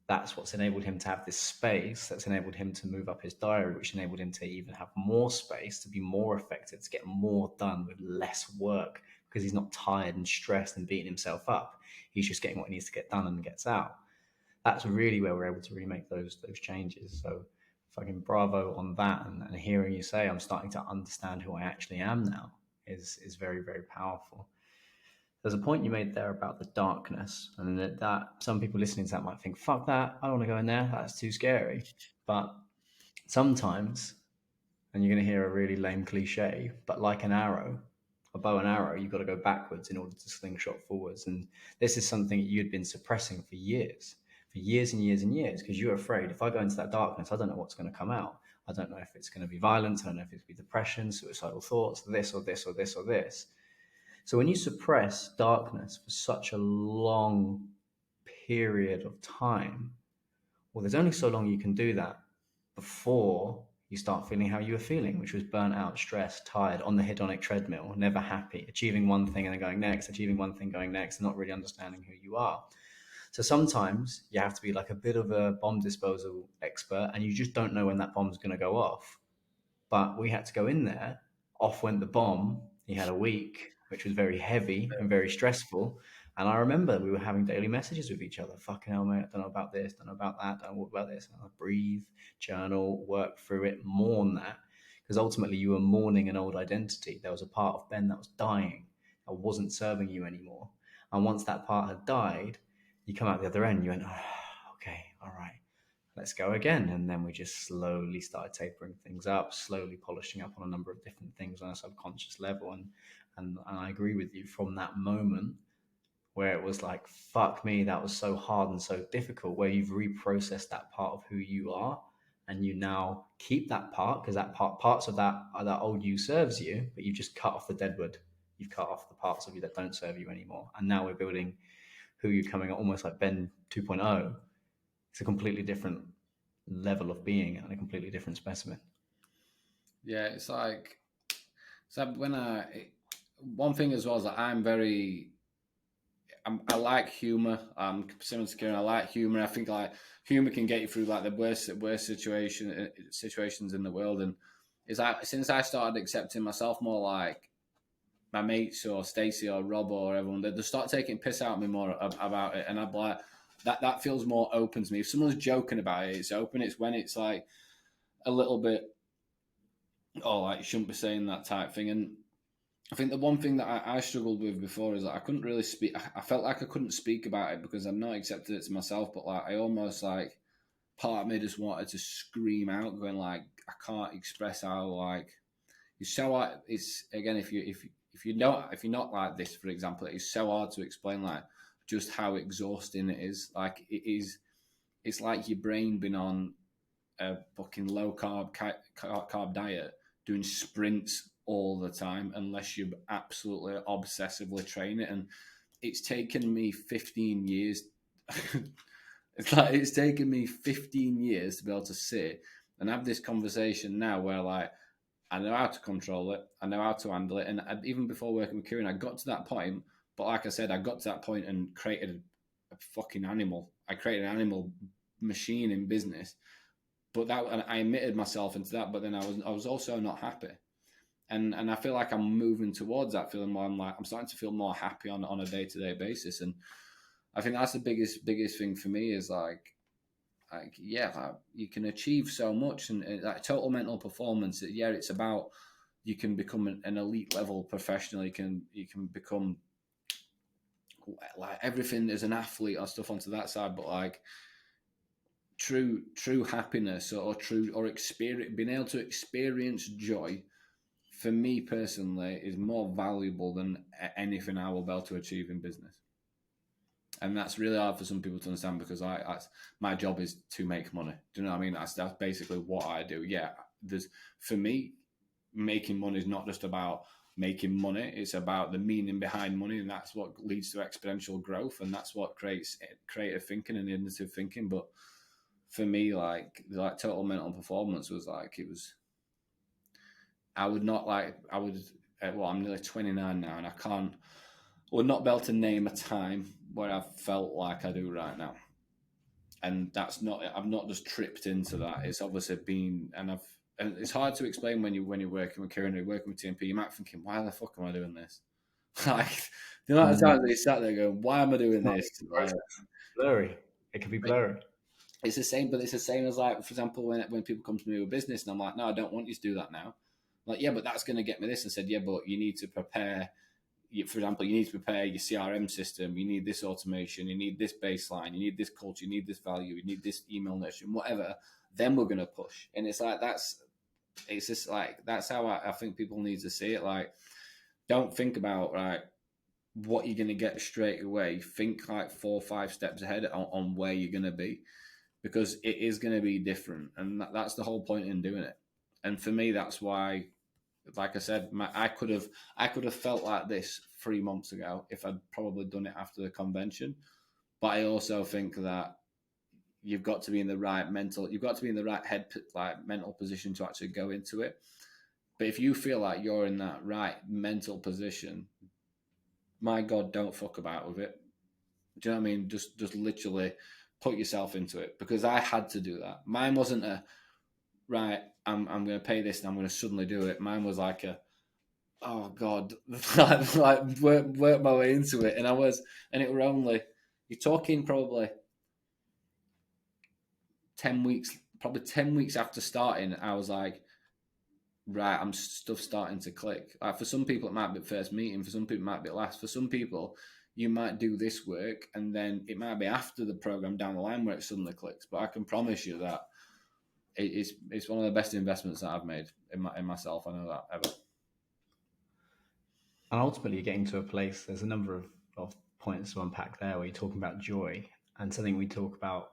Speaker 1: that's what's enabled him to have this space, that's enabled him to move up his diary, which enabled him to even have more space, to be more effective, to get more done with less work, because he's not tired and stressed and beating himself up. He's just getting what he needs to get done and gets out. That's really where we're able to really make those changes. So fucking bravo on that. And hearing you say I'm starting to understand who I actually am now is very, very powerful. There's a point you made there about the darkness, and that some people listening to that might think, fuck that, I don't want to go in there, that's too scary. But sometimes, and you're going to hear a really lame cliche, but like an arrow, a bow and arrow, you've got to go backwards in order to slingshot forwards. And this is something you'd been suppressing for years and years and years, because you're afraid, if I go into that darkness, I don't know what's going to come out. I don't know if it's going to be violence. I don't know if it's going to be depression, suicidal thoughts, this or this or this or this. So when you suppress darkness for such a long period of time, well, there's only so long you can do that before you start feeling how you were feeling, which was burnt out, stressed, tired, on the hedonic treadmill, never happy, achieving one thing and then going next, achieving one thing, going next, and not really understanding who you are. So sometimes you have to be like a bit of a bomb disposal expert, and you just don't know when that bomb's going to go off. But we had to go in there. Off went the bomb. He had a week, which was very heavy and very stressful. And I remember we were having daily messages with each other. Fucking hell, mate, I don't know about this, don't know about that, don't know what about this. And I breathe, journal, work through it, mourn that. Because ultimately you were mourning an old identity. There was a part of Ben that was dying, that wasn't serving you anymore. And once that part had died, you come out the other end, you went, oh, okay, all right, let's go again. And then we just slowly started tapering things up, slowly polishing up on a number of different things on a subconscious level. And I agree with you, from that moment where it was like, fuck me, that was so hard and so difficult, where you've reprocessed that part of who you are, and you now keep that part, because that parts of that old you serves you, but you've just cut off the deadwood. You've cut off the parts of you that don't serve you anymore. And now we're building who you're coming, almost like Ben 2.0. It's a completely different level of being and a completely different specimen.
Speaker 2: Yeah, it's like, so when one thing as well is that I like humor. I'm similar to Kieran. I like humor. I think like humor can get you through like the worst situations in the world. And it's like, since I started accepting myself more, like my mates or Stacey or Rob or everyone, they start taking piss out of me more about it, and I'm like, that feels more open to me. If someone's joking about it, it's open. It's when it's like a little bit, oh, like you shouldn't be saying that type thing. And I think the one thing that I struggled with before is that I couldn't really speak. I felt like I couldn't speak about it because I'm not accepted it to myself. But like I almost like, part of me just wanted to scream out, going like, I can't express how like it's so hard. It's again, if you're not like this, for example, it's so hard to explain like just how exhausting it is. Like it is, it's like your brain been on a fucking low carb diet, doing sprints all the time, unless you absolutely obsessively train it. And it's taken me 15 years. It's taken me 15 years to be able to sit and have this conversation now where like I know how to control it, I know how to handle it. And even before working with Kieran, I got to that point. But like I said, I got to that point and created a fucking animal. I created an animal machine in business. But that, and I admitted myself into that. But then I was also not happy. And I feel like I'm moving towards that feeling more. I'm starting to feel more happy on a day-to-day basis. And I think that's the biggest thing for me is like you can achieve so much, and like total mental performance. Yeah, it's about, you can become an elite level professional. You can become like everything as an athlete or stuff onto that side. But like true happiness or experience, being able to experience joy, for me personally, is more valuable than anything I will be able to achieve in business. And that's really hard for some people to understand, because my job is to make money. Do you know what I mean? That's basically what I do. Yeah, for me, making money is not just about making money. It's about the meaning behind money, and that's what leads to exponential growth, and that's what creates creative thinking and innovative thinking. But for me, like total mental performance was like, it was. I'm nearly 29 now, and I would not be able to name a time where I've felt like I do right now. And I've not just tripped into that. It's obviously been, and it's hard to explain when you're working with Kieran, or working with TMP. You might be thinking, why the fuck am I doing this? Like the amount of times that you sat there going, why am I doing this?
Speaker 1: Blurry. It can be blurry.
Speaker 2: It's the same, but it's the same as like, for example, when people come to me with business, and I'm like, no, I don't want you to do that now. Like, yeah, but that's going to get me this. And said, yeah, but you need to prepare. For example, you need to prepare your CRM system. You need this automation. You need this baseline. You need this culture. You need this value. You need this email nurturing, whatever. Then we're going to push. And it's like, that's how I think people need to see it. Like, Don't think about what you're going to get straight away. Think like 4 or 5 steps ahead on where you're going to be, because it is going to be different, and that's the whole point in doing it. And for me, that's why, like I said, I could have felt like this 3 months ago if I'd probably done it after the convention. But I also think that you've got to be in the right mental position to actually go into it. But if you feel like you're in that right mental position, my God, don't fuck about with it. Do you know what I mean? Just literally put yourself into it, because I had to do that. Mine wasn't a right, I'm going to pay this and I'm going to suddenly do it. Mine was like a, oh God, like work my way into it. And it were only, you're talking probably 10 weeks, probably 10 weeks after starting, I was like, right, I'm stuff starting to click. Like for some people, it might be first meeting. For some people, it might be last. For some people, you might do this work, and then it might be after the program down the line where it suddenly clicks. But I can promise you that it's one of the best investments that I've made in myself. I know that ever.
Speaker 1: And ultimately, getting to a place, there's a number of points to unpack there where you're talking about joy, and something we talk about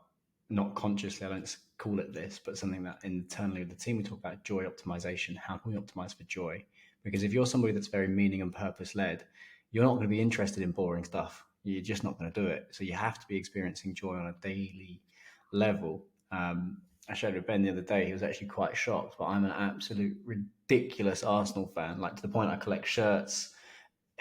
Speaker 1: not consciously, I don't call it this, but something that internally with the team, we talk about joy optimization. How can we optimize for joy? Because if you're somebody that's very meaning and purpose led, you're not going to be interested in boring stuff. You're just not going to do it. So you have to be experiencing joy on a daily level. I showed with Ben the other day. He was actually quite shocked, but I'm an absolute ridiculous Arsenal fan, like to the point I collect shirts.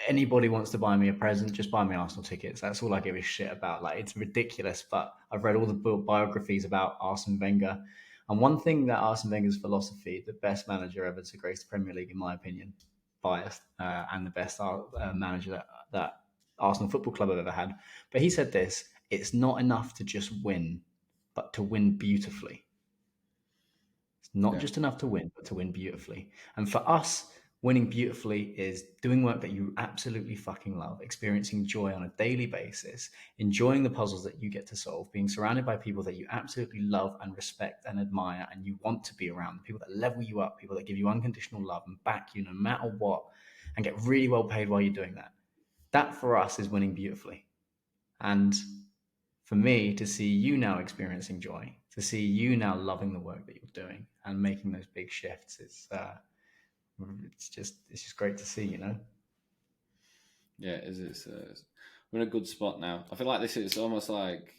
Speaker 1: Anybody wants to buy me a present, just buy me Arsenal tickets. That's all I give a shit about. Like, it's ridiculous, but I've read all the biographies about Arsene Wenger. And one thing that Arsene Wenger's philosophy, the best manager ever to grace the Premier League, in my opinion, biased, and the best manager that Arsenal Football Club have ever had. But he said this: it's not enough to just win, but to win beautifully. It's not
Speaker 2: Yeah.
Speaker 1: just enough to win, but to win beautifully. And for us, winning beautifully is doing work that you absolutely fucking love, experiencing joy on a daily basis, enjoying the puzzles that you get to solve, being surrounded by people that you absolutely love and respect and admire and you want to be around, people that level you up, people that give you unconditional love and back you no matter what, and get really well paid while you're doing that. That for us is winning beautifully. And for me to see you now experiencing joy, to see you now loving the work that you're doing and making those big shifts, it's just great to see, you know.
Speaker 2: Yeah, it is. We're in a good spot now. I feel like this is almost like,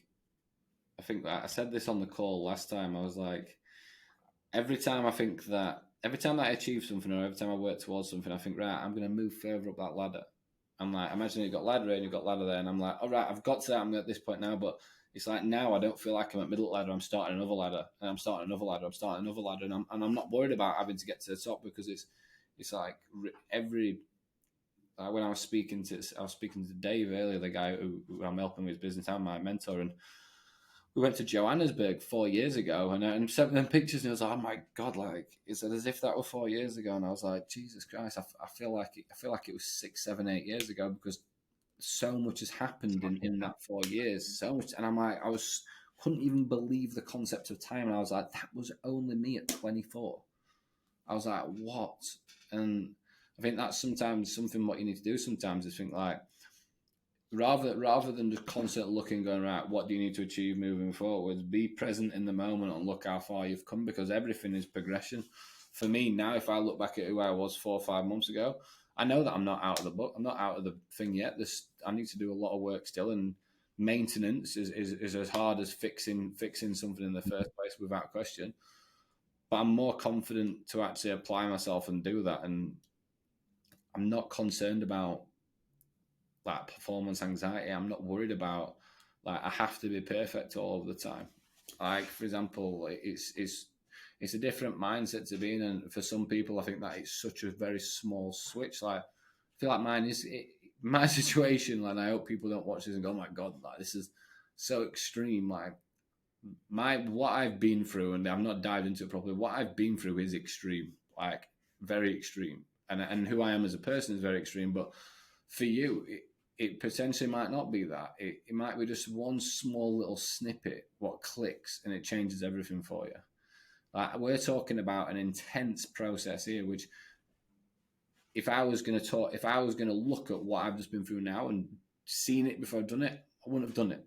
Speaker 2: I think I said this on the call last time. I was like, every time I achieve something, or every time I work towards something, I think, right, I'm going to move further up that ladder. I'm like, imagine you've got ladder here and you've got ladder there, and I'm like, all right, I've got to that. I'm at this point now, but it's like now I don't feel like I'm at middle ladder. I'm starting another ladder, and I'm starting another ladder. I'm starting another ladder, and I'm not worried about having to get to the top, because it's like every when I was speaking to Dave earlier, the guy who I'm helping with his business and my mentor, and we went to Johannesburg 4 years ago, and sent them pictures, and I was like, oh my God, like, it's as if that were 4 years ago, and I was like, Jesus Christ, I feel like it was 6, 7, 8 years ago, because so much has happened in that 4 years, so much, and I'm like, couldn't even believe the concept of time, and I was like, that was only me at 24. I was like, what? And I think that's sometimes something what you need to do sometimes is think like, rather than just constantly looking, going, right, what do you need to achieve moving forward? Be present in the moment and look how far you've come, because everything is progression. For me now, if I look back at who I was 4 or 5 months ago, I know that I'm not out of the book. I'm not out of the thing yet. I need to do a lot of work still, and maintenance is as hard as fixing something in the first place, without question. But I'm more confident to actually apply myself and do that, and I'm not concerned about like performance anxiety. I'm not worried about like I have to be perfect all of the time. Like for example, it's a different mindset to be in, and for some people, I think that it's such a very small switch. Like I feel like my situation. Like I hope people don't watch this and go, "Oh my God, like this is so extreme." Like what I've been through, and I'm not dived into it properly. What I've been through is extreme, like very extreme, and who I am as a person is very extreme. But for you, it potentially might not be that. It might be just one small little snippet, what clicks, and it changes everything for you. Like we're talking about an intense process here, which if I was going to look at what I've just been through now and seen it before I've done it, I wouldn't have done it.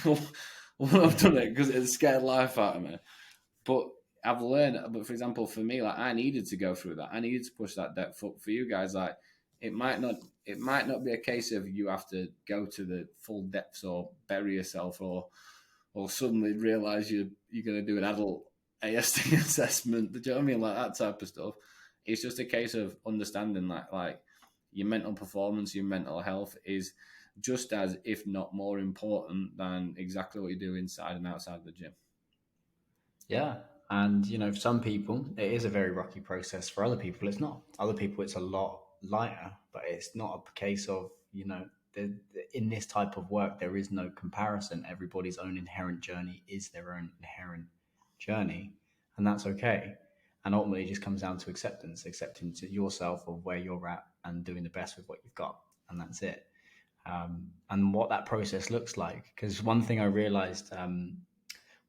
Speaker 2: I wouldn't have done it because it scared the life out of me. But I've learned. But for example, for me, like, I needed to go through that. I needed to push that depth up. For you guys, like, it might not be a case of you have to go to the full depths or bury yourself or suddenly realize you're going to do an adult ASD assessment. Do you know what I mean? Like that type of stuff. It's just a case of understanding that, like, your mental performance, your mental health is just as, if not more important than exactly what you do inside and outside the gym.
Speaker 1: Yeah. And, for some people, it is a very rocky process. For other people, it's not. Other people, it's a lot lighter, but it's not a case of, in this type of work, there is no comparison. Everybody's own inherent journey is their own inherent journey, and that's okay. And ultimately, it just comes down to accepting to yourself of where you're at and doing the best with what you've got. And that's it. And what that process looks like. Because one thing I realized, one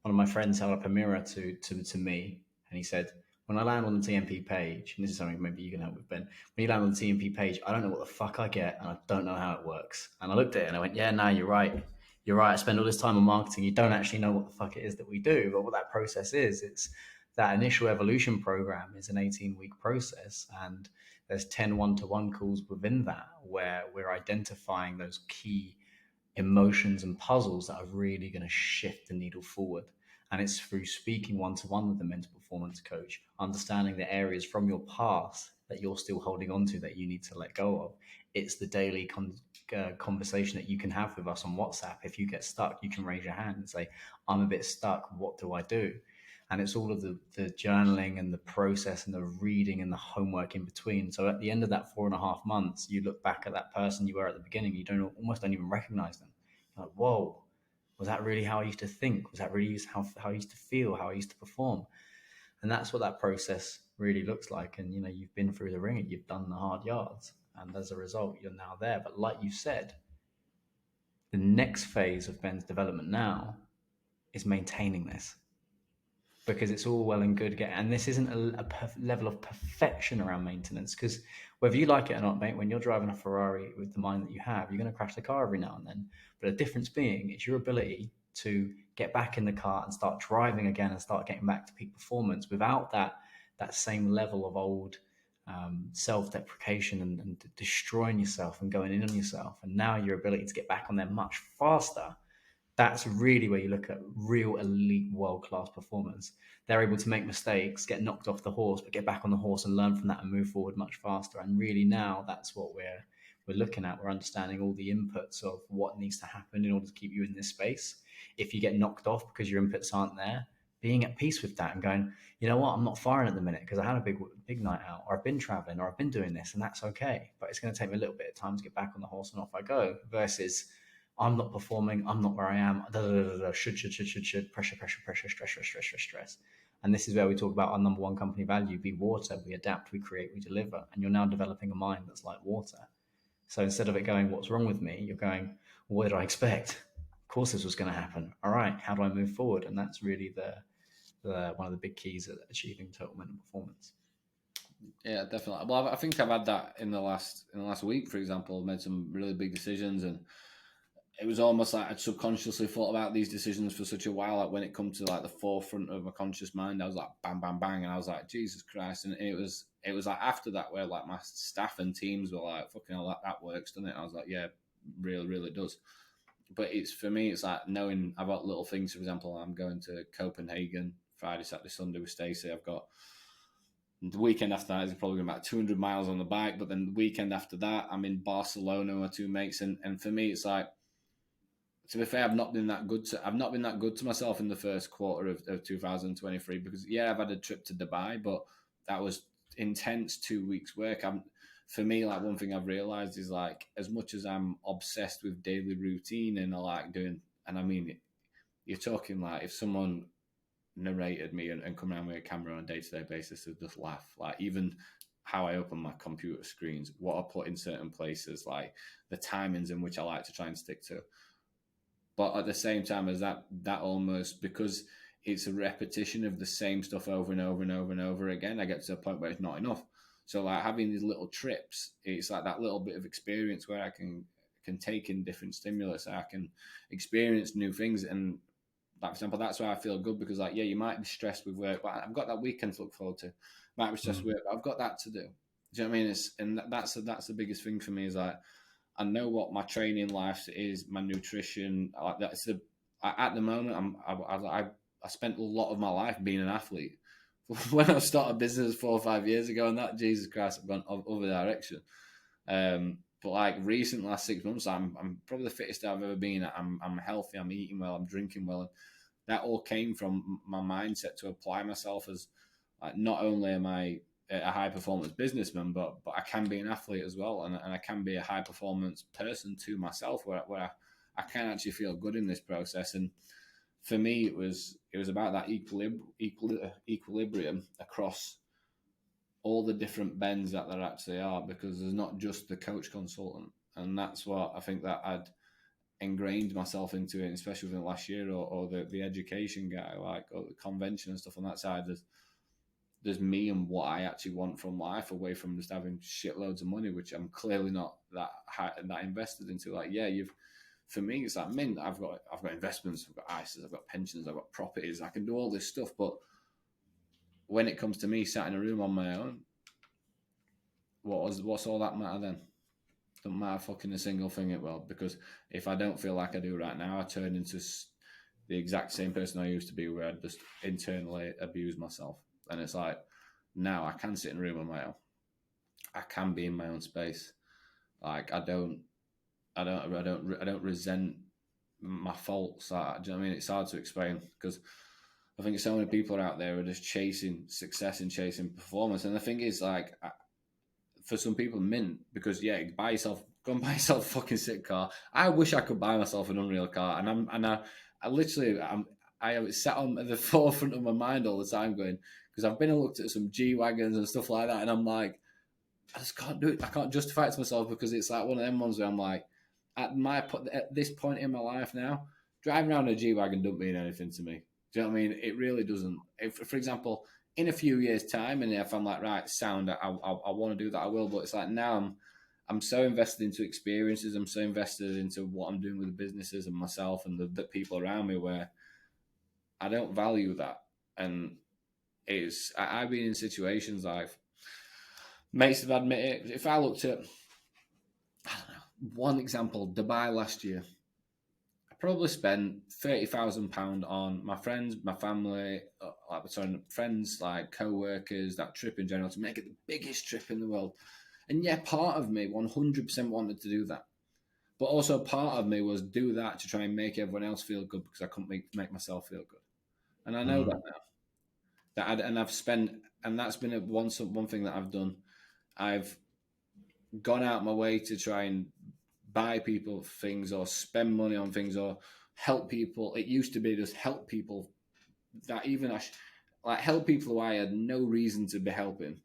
Speaker 1: of my friends held up a mirror to me, and he said, when I land on the TMP page, and this is something maybe you can help with, Ben, when you land on the TMP page, I don't know what the fuck I get, and I don't know how it works. And I looked at it and I went, yeah, no, you're right. You're right. I spend all this time on marketing. You don't actually know what the fuck it is that we do. But what that process is, it's that initial evolution program is an 18-week process. And there's 10 one-to-one calls within that where we're identifying those key emotions and puzzles that are really going to shift the needle forward. And it's through speaking one-to-one with the mental performance coach, understanding the areas from your past that you're still holding on to that you need to let go of. It's the daily conversation that you can have with us on WhatsApp. If you get stuck, you can raise your hand and say, I'm a bit stuck. What do I do? And it's all of the journaling and the process and the reading and the homework in between. So at the end of that 4.5 months, you look back at that person you were at the beginning, you almost don't even recognize them. You're like, whoa, was that really how I used to think? Was that really how I used to feel, how I used to perform? And that's what that process really looks like. And, you've been through the ringer, you've done the hard yards. And as a result, you're now there. But like you said, the next phase of Ben's development now is maintaining this. Because it's all well and good and this isn't a level of perfection around maintenance, because whether you like it or not, mate, when you're driving a Ferrari with the mind that you have, you're going to crash the car every now and then. But the difference being it's your ability to get back in the car and start driving again and start getting back to peak performance without that same level of old self-deprecation and destroying yourself and going in on yourself. And now your ability to get back on there much faster, that's really where you look at real elite world-class performance. They're able to make mistakes, get knocked off the horse, but get back on the horse and learn from that and move forward much faster. And really now that's what we're looking at. We're understanding all the inputs of what needs to happen in order to keep you in this space. If you get knocked off because your inputs aren't there, being at peace with that and going, you know what, I'm not firing at the minute because I had a big night out, or I've been traveling, or I've been doing this, and that's okay. But it's going to take me a little bit of time to get back on the horse and off I go, versus I'm not performing, I'm not where I am, should, pressure, stress. And this is where we talk about our number one company value, be water. We adapt, we create, we deliver. And you're now developing a mind that's like water. So instead of it going, what's wrong with me? You're going, what did I expect? Of course this was going to happen. All right, how do I move forward? And that's really the one of the big keys at achieving total mental performance.
Speaker 2: Yeah, definitely. Well, I think I've had that in the last week, for example. I've made some really big decisions, and it was almost like I'd subconsciously thought about these decisions for such a while. Like when it comes to like the forefront of my conscious mind, I was like bang, bang, bang, and I was like, Jesus Christ! And it was like after that where like my staff and teams were like, fucking hell, that works, doesn't it? And I was like, yeah, really does. But it's for me, it's like knowing I've got little things. For example, I'm going to Copenhagen Friday, Saturday, Sunday with Stacey. I've got the weekend after that is probably about 200 miles on the bike. But then the weekend after that, I'm in Barcelona with my two mates, and for me, it's like, to be fair, I've not been that good to myself in the first quarter of 2023 because I've had a trip to Dubai, but that was intense 2 weeks work. For me, like one thing I've realized is like as much as I'm obsessed with daily routine and I like doing, and I mean, you're talking like if someone narrated me and come around with a camera on a day-to-day basis to just laugh, like even how I open my computer screens, what I put in certain places, like the timings in which I like to try and stick to. But at the same time as that almost, because it's a repetition of the same stuff over and over and over and over again, I get to a point where it's not enough. So like having these little trips, it's like that little bit of experience where I can take in different stimulus. I can experience new things. And like, for example, that's why I feel good, because like, yeah, you might be stressed with work, but I've got that weekend to look forward to. Might be stressed with work, but I've got that to do. Do you know what I mean? That's the biggest thing for me, is like, I know what my training life is, my nutrition. Like that's at the moment, I spent a lot of my life being an athlete. When I started business 4 or 5 years ago, and that, Jesus Christ, I've gone other direction. But like recent last 6 months, I'm probably the fittest I've ever been. I'm healthy. I'm eating well. I'm drinking well. And that all came from my mindset to apply myself as, like, not only am I a high performance businessman, but I can be an athlete as well, and I can be a high performance person to myself, where I can actually feel good in this process. And for me, it was about that equilibrium across all the different bends that there actually are, because there's not just the coach consultant. And that's what I think that I'd ingrained myself into it, especially within the last year, or the education guy, like, or the convention and stuff on that side. There's me and what I actually want from life, away from just having shitloads of money, which I'm clearly not that invested into. Like, yeah, for me, it's like, man, I've got investments, I've got ISAs, I've got pensions, I've got properties, I can do all this stuff. But when it comes to me sat in a room on my own, what's all that matter then? Doesn't matter fucking a single thing. It will, because if I don't feel like I do right now, I turn into the exact same person I used to be, where I just internally abuse myself. And it's like, now I can sit in a room on my own. I can be in my own space. Like, I don't resent my faults. Do you know what I mean? It's hard to explain, because I think so many people out there are just chasing success and chasing performance. And the thing is, like, for some people, mint, because yeah, go and buy yourself a fucking sick car. I wish I could buy myself an unreal car, and I literally, I have it sat on the forefront of my mind all the time, going, because I've been and looked at some G wagons and stuff like that, and I'm like, I just can't do it. I can't justify it to myself, because it's like one of them ones where I'm like, at this point in my life now, driving around a G wagon don't mean anything to me. Do you know what I mean? It really doesn't. If, for example, in a few years' time, and if I'm like, right, sound, I want to do that, I will. But it's like, now I'm so invested into experiences. I'm so invested into what I'm doing with the businesses and myself and the people around me, where I don't value that. And I've been in situations like, mates have admitted it. If I looked at, I don't know, one example, Dubai last year, I probably spent £30,000 on my friends, my family, friends, like co-workers, that trip in general, to make it the biggest trip in the world. And yeah, part of me 100% wanted to do that. But also part of me was do that to try and make everyone else feel good, because I couldn't make myself feel good. And I know that now. I've spent, and that's been one thing that I've done. I've gone out my way to try and buy people things, or spend money on things, or help people. It used to be just help people that even help people who I had no reason to be helping,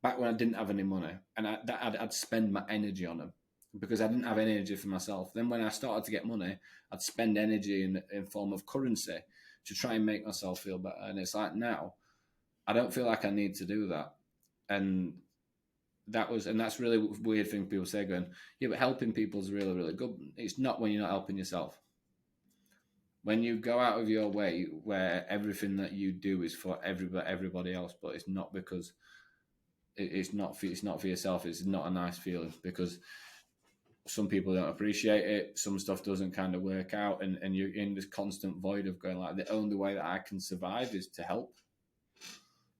Speaker 2: back when I didn't have any money, and I'd spend my energy on them, because I didn't have any energy for myself. Then when I started to get money, I'd spend energy in form of currency to try and make myself feel better. And it's like, now I don't feel like I need to do that. And that's really weird thing people say, going, yeah, but helping people is really, really good. It's not when you're not helping yourself. When you go out of your way, where everything that you do is for everybody else, but it's not, because it's not for yourself. It's not a nice feeling, because some people don't appreciate it. Some stuff doesn't kind of work out, and you're in this constant void of going, like, the only way that I can survive is to help,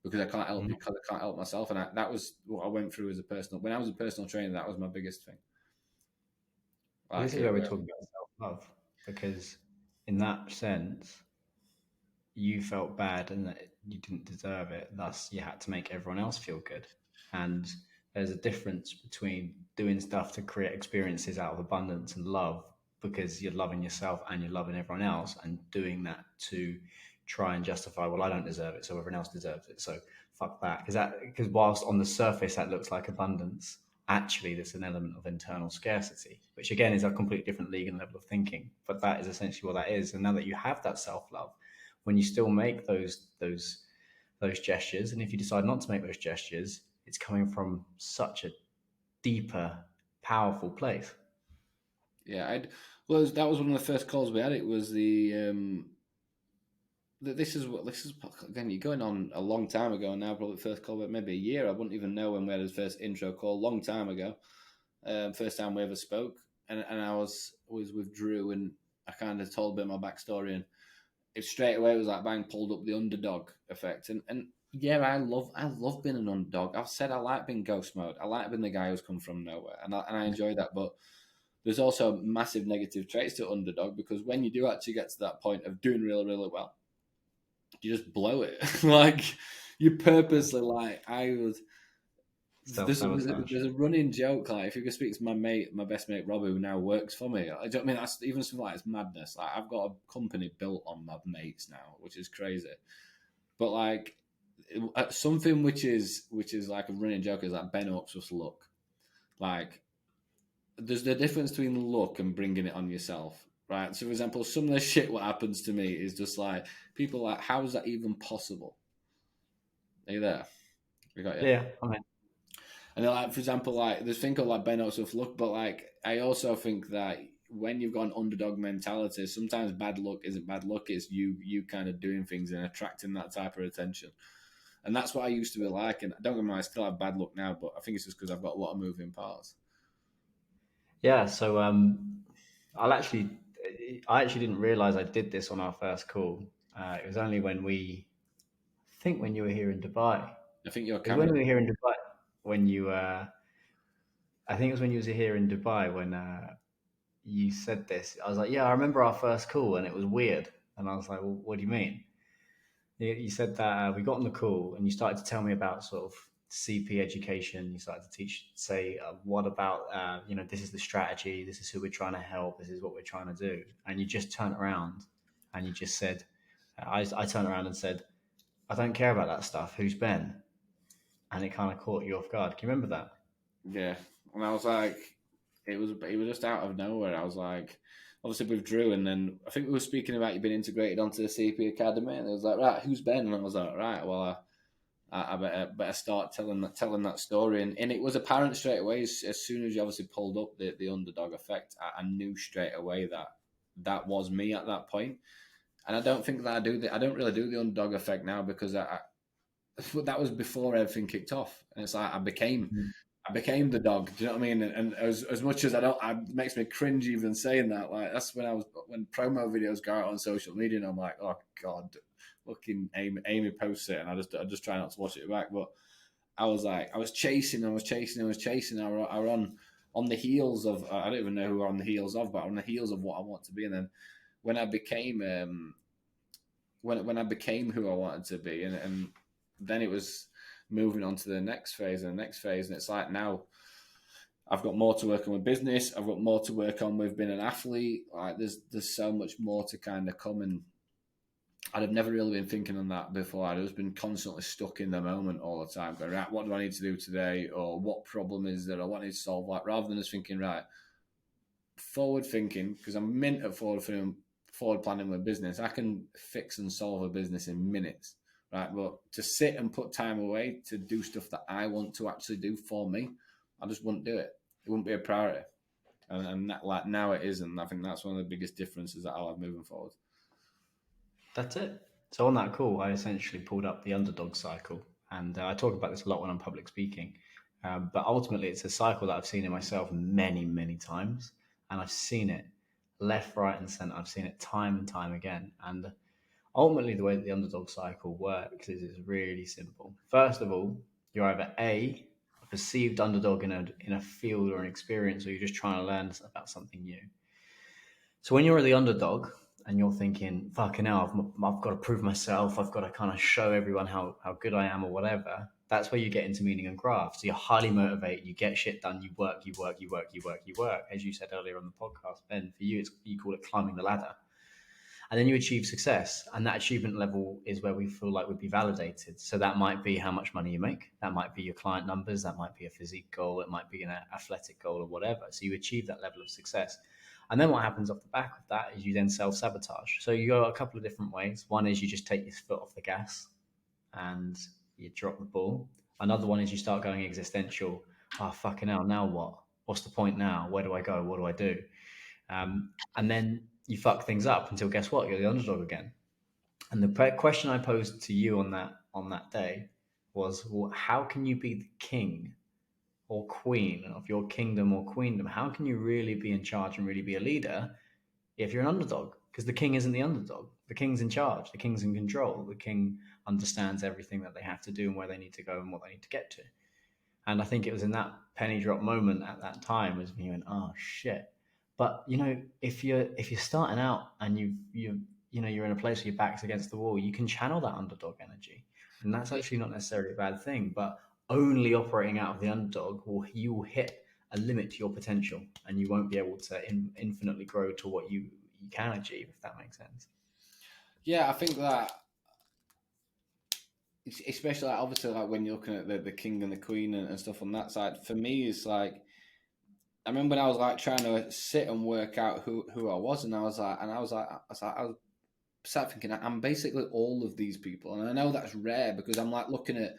Speaker 2: because I can't help myself. And that was what I went through when I was a personal trainer. That was my biggest thing.
Speaker 1: Like, this is where we're talking about self-love, because in that sense, you felt bad and that you didn't deserve it. Thus, you had to make everyone else feel good. And there's a difference between doing stuff to create experiences out of abundance and love, because you're loving yourself and you're loving everyone else, and doing that to try and justify, well, I don't deserve it, so everyone else deserves it, so fuck that. Because whilst on the surface that looks like abundance, actually there's an element of internal scarcity, which again is a completely different league and level of thinking. But that is essentially what that is. And now that you have that self-love, when you still make those gestures, and if you decide not to make those gestures, it's coming from such a deeper, powerful place.
Speaker 2: Yeah, that was one of the first calls we had. It was this is again. You're going on a long time ago now. Probably the first call, but maybe a year. I wouldn't even know when we had his first intro call. Long time ago, first time we ever spoke, and I was with Drew, and I kind of told a bit of my backstory, and it straight away was like bang, pulled up the underdog effect, and yeah, I love being an underdog. I've said I like being ghost mode. I like being the guy who's come from nowhere, and I enjoy that, but there's also massive negative traits to underdog, because when you do actually get to that point of doing really, really well, you just blow it. Like, you purposely, like,
Speaker 1: Self-sabotage.
Speaker 2: there's a running joke, like, if you could speak to my best mate Rob, who now works for me, I don't mean that's even something like it's madness. Like, I've got a company built on my mates now, which is crazy. But like, something which is like a running joke is like Ben Hawksworth's luck. Like, there's the difference between luck and bringing it on yourself, right? So, for example, some of the shit what happens to me is just like, people like, how is that even possible? Are you there? We got you.
Speaker 1: Yeah, I mean,
Speaker 2: And then, like, for example, like, there's thing called like Ben Hawksworth luck, but like, I also think that when you've got an underdog mentality, sometimes bad luck isn't bad luck. It's you kind of doing things and attracting that type of attention. And that's what I used to be like. And don't get me wrong, I still have bad luck now, but I think it's just because I've got a lot of moving parts.
Speaker 1: yeah. So I actually didn't realize I did this on our first call. It was only I think when you were here in Dubai.
Speaker 2: I think your
Speaker 1: It was when
Speaker 2: camera.
Speaker 1: we were here in Dubai when I think it was when you was here in Dubai when you said this. I was like, yeah, I remember our first call and it was weird. And I was like, well, what do you mean? You said that we got on the call and you started to tell me about sort of CP education. You started to say, what about, this is the strategy, this is who we're trying to help, this is what we're trying to do. And you just turned around and you just said, I turned around and said, I don't care about that stuff. Who's Ben? And it kind of caught you off guard. Can you remember that?
Speaker 2: Yeah. And I was like, it was just out of nowhere. I was like, obviously with Drew, and then I think we were speaking about you being integrated onto the CP Academy, and it was like, right, who's Ben? And I was like, right, well, I better start telling that story, and it was apparent straight away as soon as you obviously pulled up the underdog effect. I knew straight away that was me at that point, and I don't think that I don't really do the underdog effect now, because that was before everything kicked off, and it's like I became the dog. Do you know what I mean? And as much as it makes me cringe even saying that. Like, that's when promo videos go out on social media, and I'm like, oh god, looking Amy posts it, and I just try not to watch it back. But I was like, I was chasing. I was on the heels of, I don't even know who I'm on the heels of, but on the heels of what I want to be. And then when I became when I became who I wanted to be, and then it was moving on to the next phase and the next phase. And it's like, now I've got more to work on with business. I've got more to work on with being an athlete. Like, there's so much more to kind of come. And I'd have never really been thinking on that before. I'd just been constantly stuck in the moment all the time, going, right, what do I need to do today? Or what problem is there? Or what I need to solve? Like, rather than just thinking, right, forward thinking, because I'm mint at forward planning with business. I can fix and solve a business in minutes. Right, but to sit and put time away to do stuff that I want to actually do for me, I just wouldn't do it. It wouldn't be a priority, and that, like, now it is, and I think that's one of the biggest differences that I'll have moving forward.
Speaker 1: That's it. So on that call, I essentially pulled up the underdog cycle, and I talk about this a lot when I'm public speaking. But ultimately, it's a cycle that I've seen in myself many, many times, and I've seen it left, right, and center. I've seen it time and time again, and ultimately, the way that the underdog cycle works is it's really simple. First of all, you're either a perceived underdog in a field or an experience, or you're just trying to learn about something new. So when you're the underdog and you're thinking, fucking hell, I've got to prove myself, I've got to kind of show everyone how good I am or whatever, that's where you get into meaning and craft. So you're highly motivated, you get shit done, you work. As you said earlier on the podcast, Ben, for you, you call it climbing the ladder. And then you achieve success. And that achievement level is where we feel like we'd be validated. So that might be how much money you make. That might be your client numbers. That might be a physique goal. It might be an athletic goal or whatever. So you achieve that level of success. And then what happens off the back of that is you then self-sabotage. So you go a couple of different ways. One is you just take your foot off the gas and you drop the ball. Another one is you start going existential. Oh, fucking hell, now what? What's the point now? Where do I go? What do I do? And then you fuck things up until guess what? You're the underdog again. And the question I posed to you on that day was, well, how can you be the king or queen of your kingdom or queendom? How can you really be in charge and really be a leader if you're an underdog? Because the king isn't the underdog. The king's in charge. The king's in control. The king understands everything that they have to do and where they need to go and what they need to get to. And I think it was in that penny drop moment at that time was me going, oh shit. But if you're starting out and you're in a place where your back's against the wall, you can channel that underdog energy, and that's actually not necessarily a bad thing. But only operating out of the underdog you will hit a limit to your potential, and you won't be able to infinitely grow to what you can achieve, if that makes sense.
Speaker 2: Yeah, I think that, especially like, obviously like when you're looking at the king and the queen and stuff on that side, for me it's like, I remember when I was like trying to sit and work out who I was, and I was sat thinking I'm basically all of these people, and I know that's rare because I'm like looking at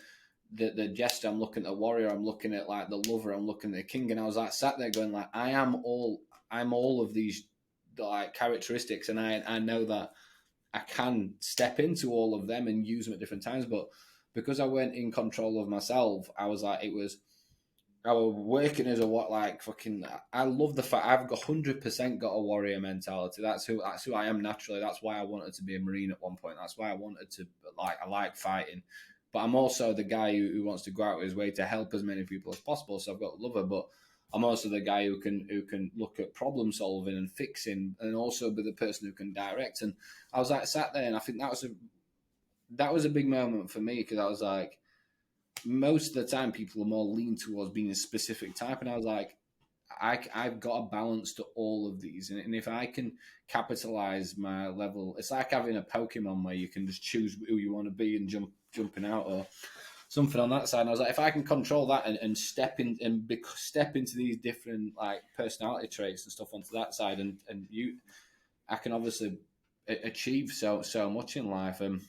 Speaker 2: the jester, I'm looking at the warrior, I'm looking at like the lover, I'm looking at the king, and I was like sat there going like I'm all of these like characteristics, and I know that I can step into all of them and use them at different times, but because I weren't in control of myself, I was like I was working as a what like fucking. I love the fact I've got 100% got a warrior mentality. That's who I am naturally. That's why I wanted to be a marine at one point. That's why I wanted to I like fighting, but I'm also the guy who wants to go out of his way to help as many people as possible. So I've got lover, but I'm also the guy who can look at problem solving and fixing, and also be the person who can direct. And I was like sat there, and I think that was a big moment for me because I was like, most of the time people are more lean towards being a specific type, and I was like, I've got a balance to all of these, and if I can capitalize my level, it's like having a Pokemon where you can just choose who you want to be and jumping out or something on that side. And I was like, if I can control that and step into these different like personality traits and stuff onto that side, and I can obviously achieve so much in life. And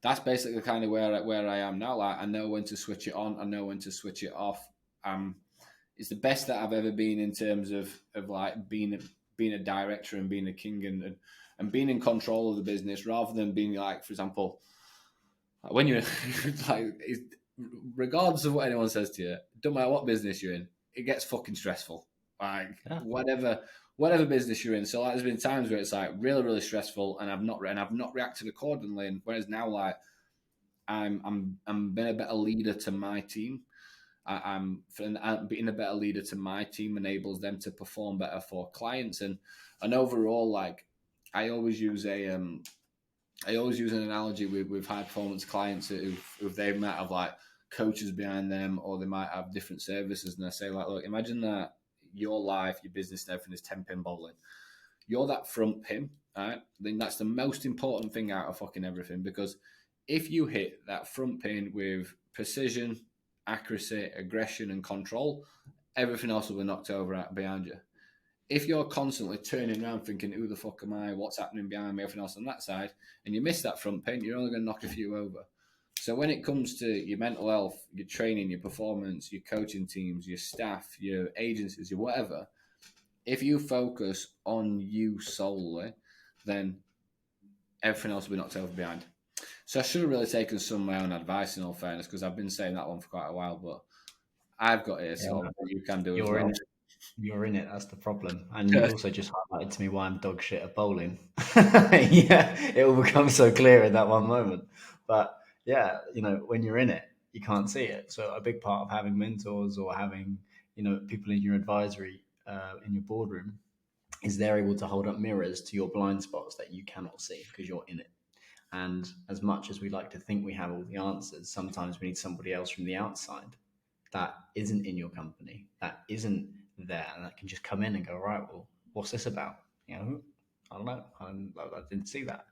Speaker 2: that's basically kind of where I am now. Like I know when to switch it on, I know when to switch it off. It's the best that I've ever been in terms of like being a director and being a king and being in control of the business rather than being like, for example, when you're like, regardless of what anyone says to you, don't matter what business you're in, it gets fucking stressful. Like whatever business you're in. So like, there's been times where it's like really, really stressful, and I've not reacted accordingly. And whereas now, like I'm being a better leader to my team. I'm being a better leader to my team enables them to perform better for clients, and overall, like I always use an analogy with high performance clients who they might have like coaches behind them, or they might have different services, and I say like, look, imagine that your life, your business, and everything is 10-pin bowling. You're that front pin, right? Then that's the most important thing out of fucking everything, because if you hit that front pin with precision, accuracy, aggression, and control, everything else will be knocked over behind you. If you're constantly turning around thinking, who the fuck am I? What's happening behind me? Everything else on that side, and you miss that front pin, you're only going to knock a few over. So when it comes to your mental health, your training, your performance, your coaching teams, your staff, your agencies, your whatever, if you focus on you solely, then everything else will be knocked over behind. So I should have really taken some of my own advice, in all fairness, because I've been saying that one for quite a while, but I've got it, so you can do it as well.
Speaker 1: You're in it. That's the problem. And you've also just highlighted to me why I'm dog shit at bowling. Yeah, it will become so clear in that one moment. But yeah, when you're in it, you can't see it. So a big part of having mentors or having, people in your advisory, in your boardroom, is they're able to hold up mirrors to your blind spots that you cannot see because you're in it. And as much as we like to think we have all the answers, sometimes we need somebody else from the outside that isn't in your company, that isn't there, and that can just come in and go, right, well, what's this about? I don't know. I didn't see that.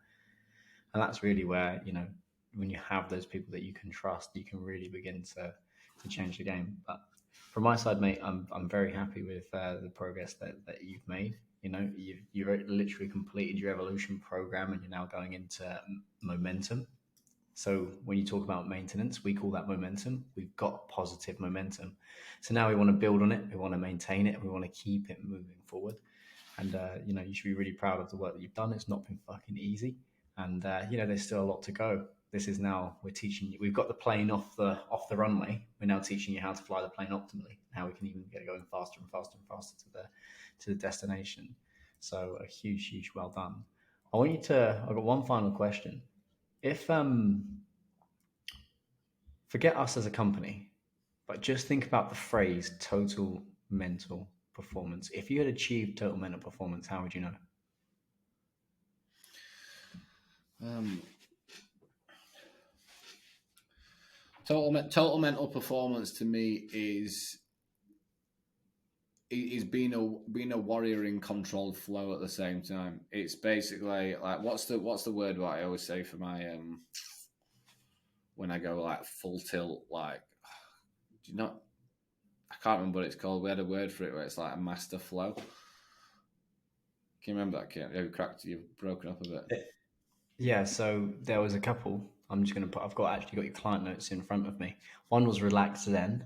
Speaker 1: And that's really where, when you have those people that you can trust, you can really begin to change the game. But from my side, mate, I'm very happy with the progress that you've made. You've literally completed your evolution program, and you're now going into momentum. So when you talk about maintenance, we call that momentum. We've got positive momentum. So now we want to build on it. We want to maintain it. And we want to keep it moving forward. And, you should be really proud of the work that you've done. It's not been fucking easy. And, there's still a lot to go. This is now, we're teaching you, we've got the plane off the runway. We're now teaching you how to fly the plane optimally. How we can even get going faster and faster and faster to the destination. So a huge well done. I've got one final question. If forget us as a company, but just think about the phrase total mental performance. If you had achieved total mental performance, how would you know?
Speaker 2: Total mental performance to me is being a warrior in controlled flow at the same time. It's basically like what's the word what I always say for my when I go like full tilt, like do you not I can't remember what it's called. We had a word for it where it's like a master flow. Can you remember that, Kit? You've broken up a bit.
Speaker 1: Yeah, so there was a couple. I've got your client notes in front of me. One was relax zen,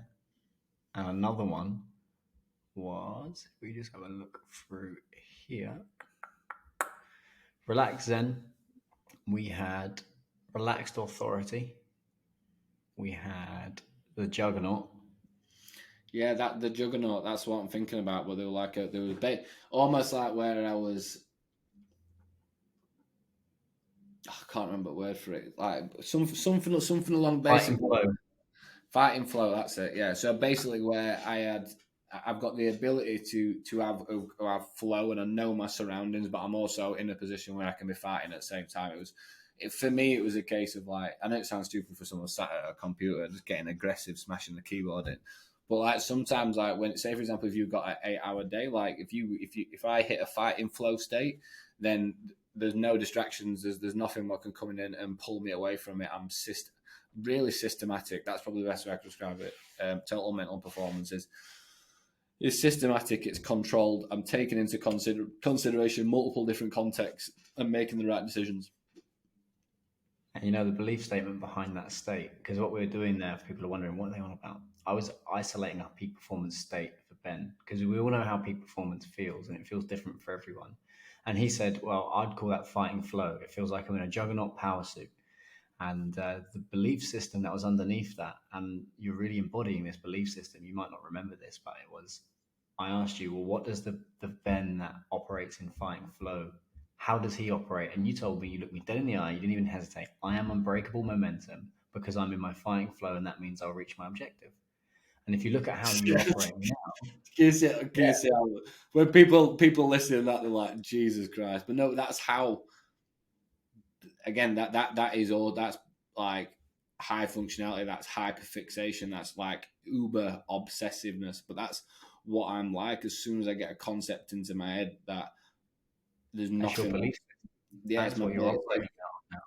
Speaker 1: and another one was, we just have a look through here. Relax zen, we had relaxed authority, we had the juggernaut.
Speaker 2: Yeah, the juggernaut. That's what I'm thinking about. Where they were like almost like where I was. I can't remember the word for it. Like something along
Speaker 1: Fighting flow.
Speaker 2: Fighting flow. That's it. Yeah. So basically, where I've got the ability to have flow, and I know my surroundings, but I'm also in a position where I can be fighting at the same time. For me, it was a case of like, I know it sounds stupid for someone sat at a computer just getting aggressive, smashing the keyboard in. But like sometimes, like when, say for example, if you've got an 8-hour day, like if I hit a fighting flow state, then there's no distractions. There's nothing that can come in and pull me away from it. I'm really systematic. That's probably the best way I can describe it. Total mental performance is systematic. It's controlled. I'm taking into consideration multiple different contexts and making the right decisions.
Speaker 1: And the belief statement behind that state, because what we were doing there, if people are wondering what are they on about, I was isolating our peak performance state for Ben, because we all know how peak performance feels, and it feels different for everyone. And he said, well, I'd call that fighting flow. It feels like I'm in a juggernaut power suit. And the belief system that was underneath that, and you're really embodying this belief system. You might not remember this, but it was, I asked you, well, what does the Ben that operates in fighting flow, how does he operate? And you told me, you looked me dead in the eye, you didn't even hesitate. I am unbreakable momentum because I'm in my fighting flow, and that means I'll reach my objective. And if you look at how you're operating now,
Speaker 2: when people listen to that, they're like, Jesus Christ. But no, that's how, again, that is all, that's like high functionality, that's hyperfixation, that's like uber obsessiveness. But that's what I'm like. As soon as I get a concept into my head that there's nothing.
Speaker 1: That's what you're operating now.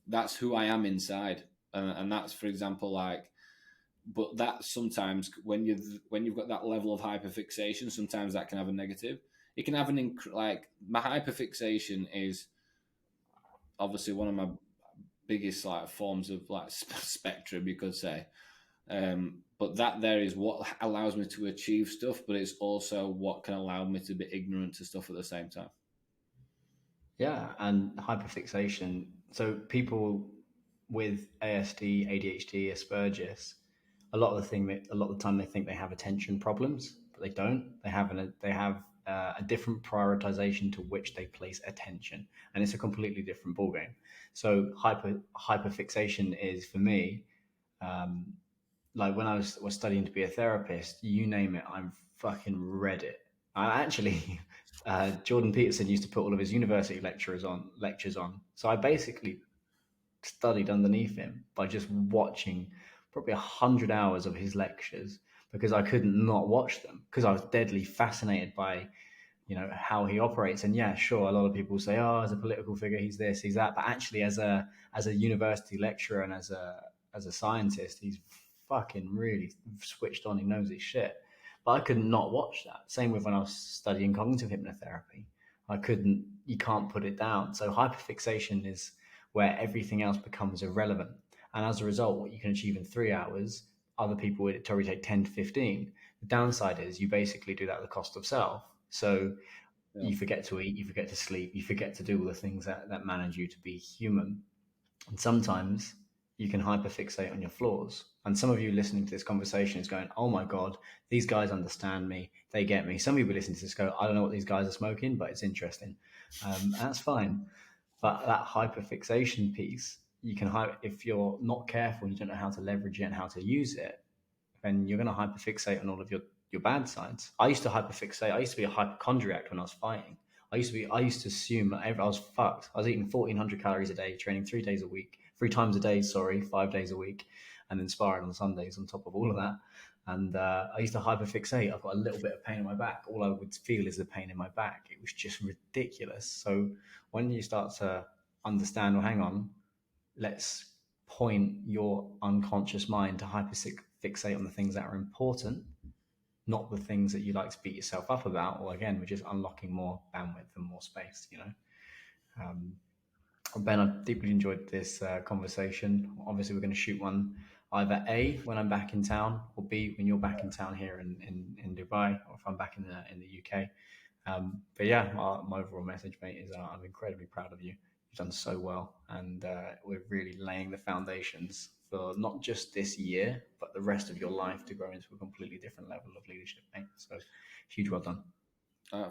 Speaker 2: That's who I am inside, and that's, for example, like. But that sometimes when you've got that level of hyperfixation, sometimes that can have a negative. It can have like my hyperfixation is obviously one of my biggest like forms of like spectrum, you could say. But that there is what allows me to achieve stuff, but it's also what can allow me to be ignorant to stuff at the same time.
Speaker 1: Yeah, and hyperfixation. So people with ASD, ADHD, Asperger's, a lot of the time they think they have attention problems, but they don't. They have a different prioritization to which they place attention, and it's a completely different ballgame. So hyperfixation is for me, like when I was studying to be a therapist, you name it, I'm fucking read it. I actually, Jordan Peterson used to put all of his university lectures on. So I basically studied underneath him by just watching probably 100 hours of his lectures because I couldn't not watch them because I was deadly fascinated by how he operates. And yeah, sure, a lot of people say, oh, as a political figure he's this, he's that, but actually as a university lecturer and as a scientist, he's fucking really switched on. He knows his shit. But I could not watch that. Same with when I was studying cognitive hypnotherapy. You can't put it down. So hyperfixation is where everything else becomes irrelevant. And as a result, what you can achieve in 3 hours, other people would probably take 10 to 15. The downside is you basically do that at the cost of self. So
Speaker 2: Yeah.
Speaker 1: you forget to eat, you forget to sleep, you forget to do all the things that manage you to be human. And sometimes you can hyperfixate on your flaws. And some of you listening to this conversation is going, oh my God, these guys understand me. They get me. Some people listening to this go, I don't know what these guys are smoking, but it's interesting. And that's fine. But that hyperfixation piece, you can, if you're not careful and you don't know how to leverage it and how to use it, then you're going to hyperfixate on all of your bad sides. I used to hyperfixate. I used to be a hypochondriac when I was fighting. I used to assume that I was fucked. I was eating 1,400 calories a day, training 3 days a week, 3 times a day, 5 days a week, and then sparring on Sundays on top of all of that. And I used to hyperfixate. I've got a little bit of pain in my back. All I would feel is the pain in my back. It was just ridiculous. So when you start to understand, well, hang on, let's point your unconscious mind to hyperfixate on the things that are important, not the things that you like to beat yourself up about. Or again, we're just unlocking more bandwidth and more space, you know. Um, Ben, I deeply enjoyed this conversation. Obviously, we're going to shoot one either A, when I'm back in town, or B, when you're back in town here in Dubai, or if I'm back in the UK. But yeah, my overall message, mate, is I'm incredibly proud of you. You've done so well, and we're really laying the foundations for not just this year, but the rest of your life to grow into a completely different level of leadership, mate. So huge well done.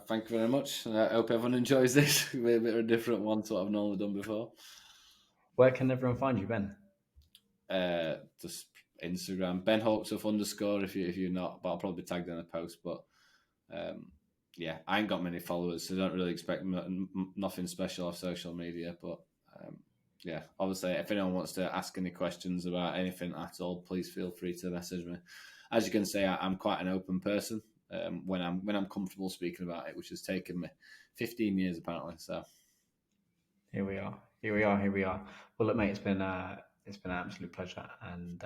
Speaker 2: Thank you very much. I hope everyone enjoys this. A bit of a different one to what I've normally done before.
Speaker 1: Where can everyone find you, Ben?
Speaker 2: Just Instagram, Ben Hawksworth _ if you're not, but I'll probably be tagged in a post. But yeah, I ain't got many followers, so don't really expect nothing special off social media. But yeah, obviously, if anyone wants to ask any questions about anything at all, please feel free to message me. As you can see, I'm quite an open person when I'm comfortable speaking about it, which has taken me 15 years apparently. So
Speaker 1: Here we are. Well, look, mate, it's been an absolute pleasure, and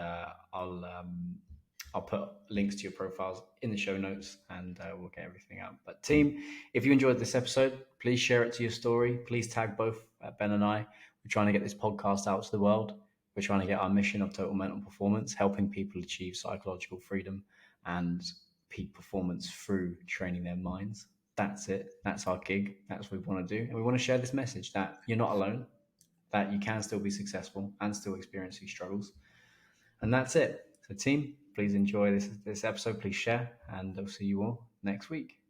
Speaker 1: I'll put links to your profiles in the show notes, and we'll get everything out. But team, if you enjoyed this episode, please share it to your story. Please tag both Ben and I. We're trying to get this podcast out to the world. We're trying to get our mission of total mental performance, helping people achieve psychological freedom and peak performance through training their minds. That's it. That's our gig. That's what we want to do. And we want to share this message that you're not alone, that you can still be successful and still experience these struggles. And that's it. So team, please enjoy this episode. Please share, and I'll see you all next week.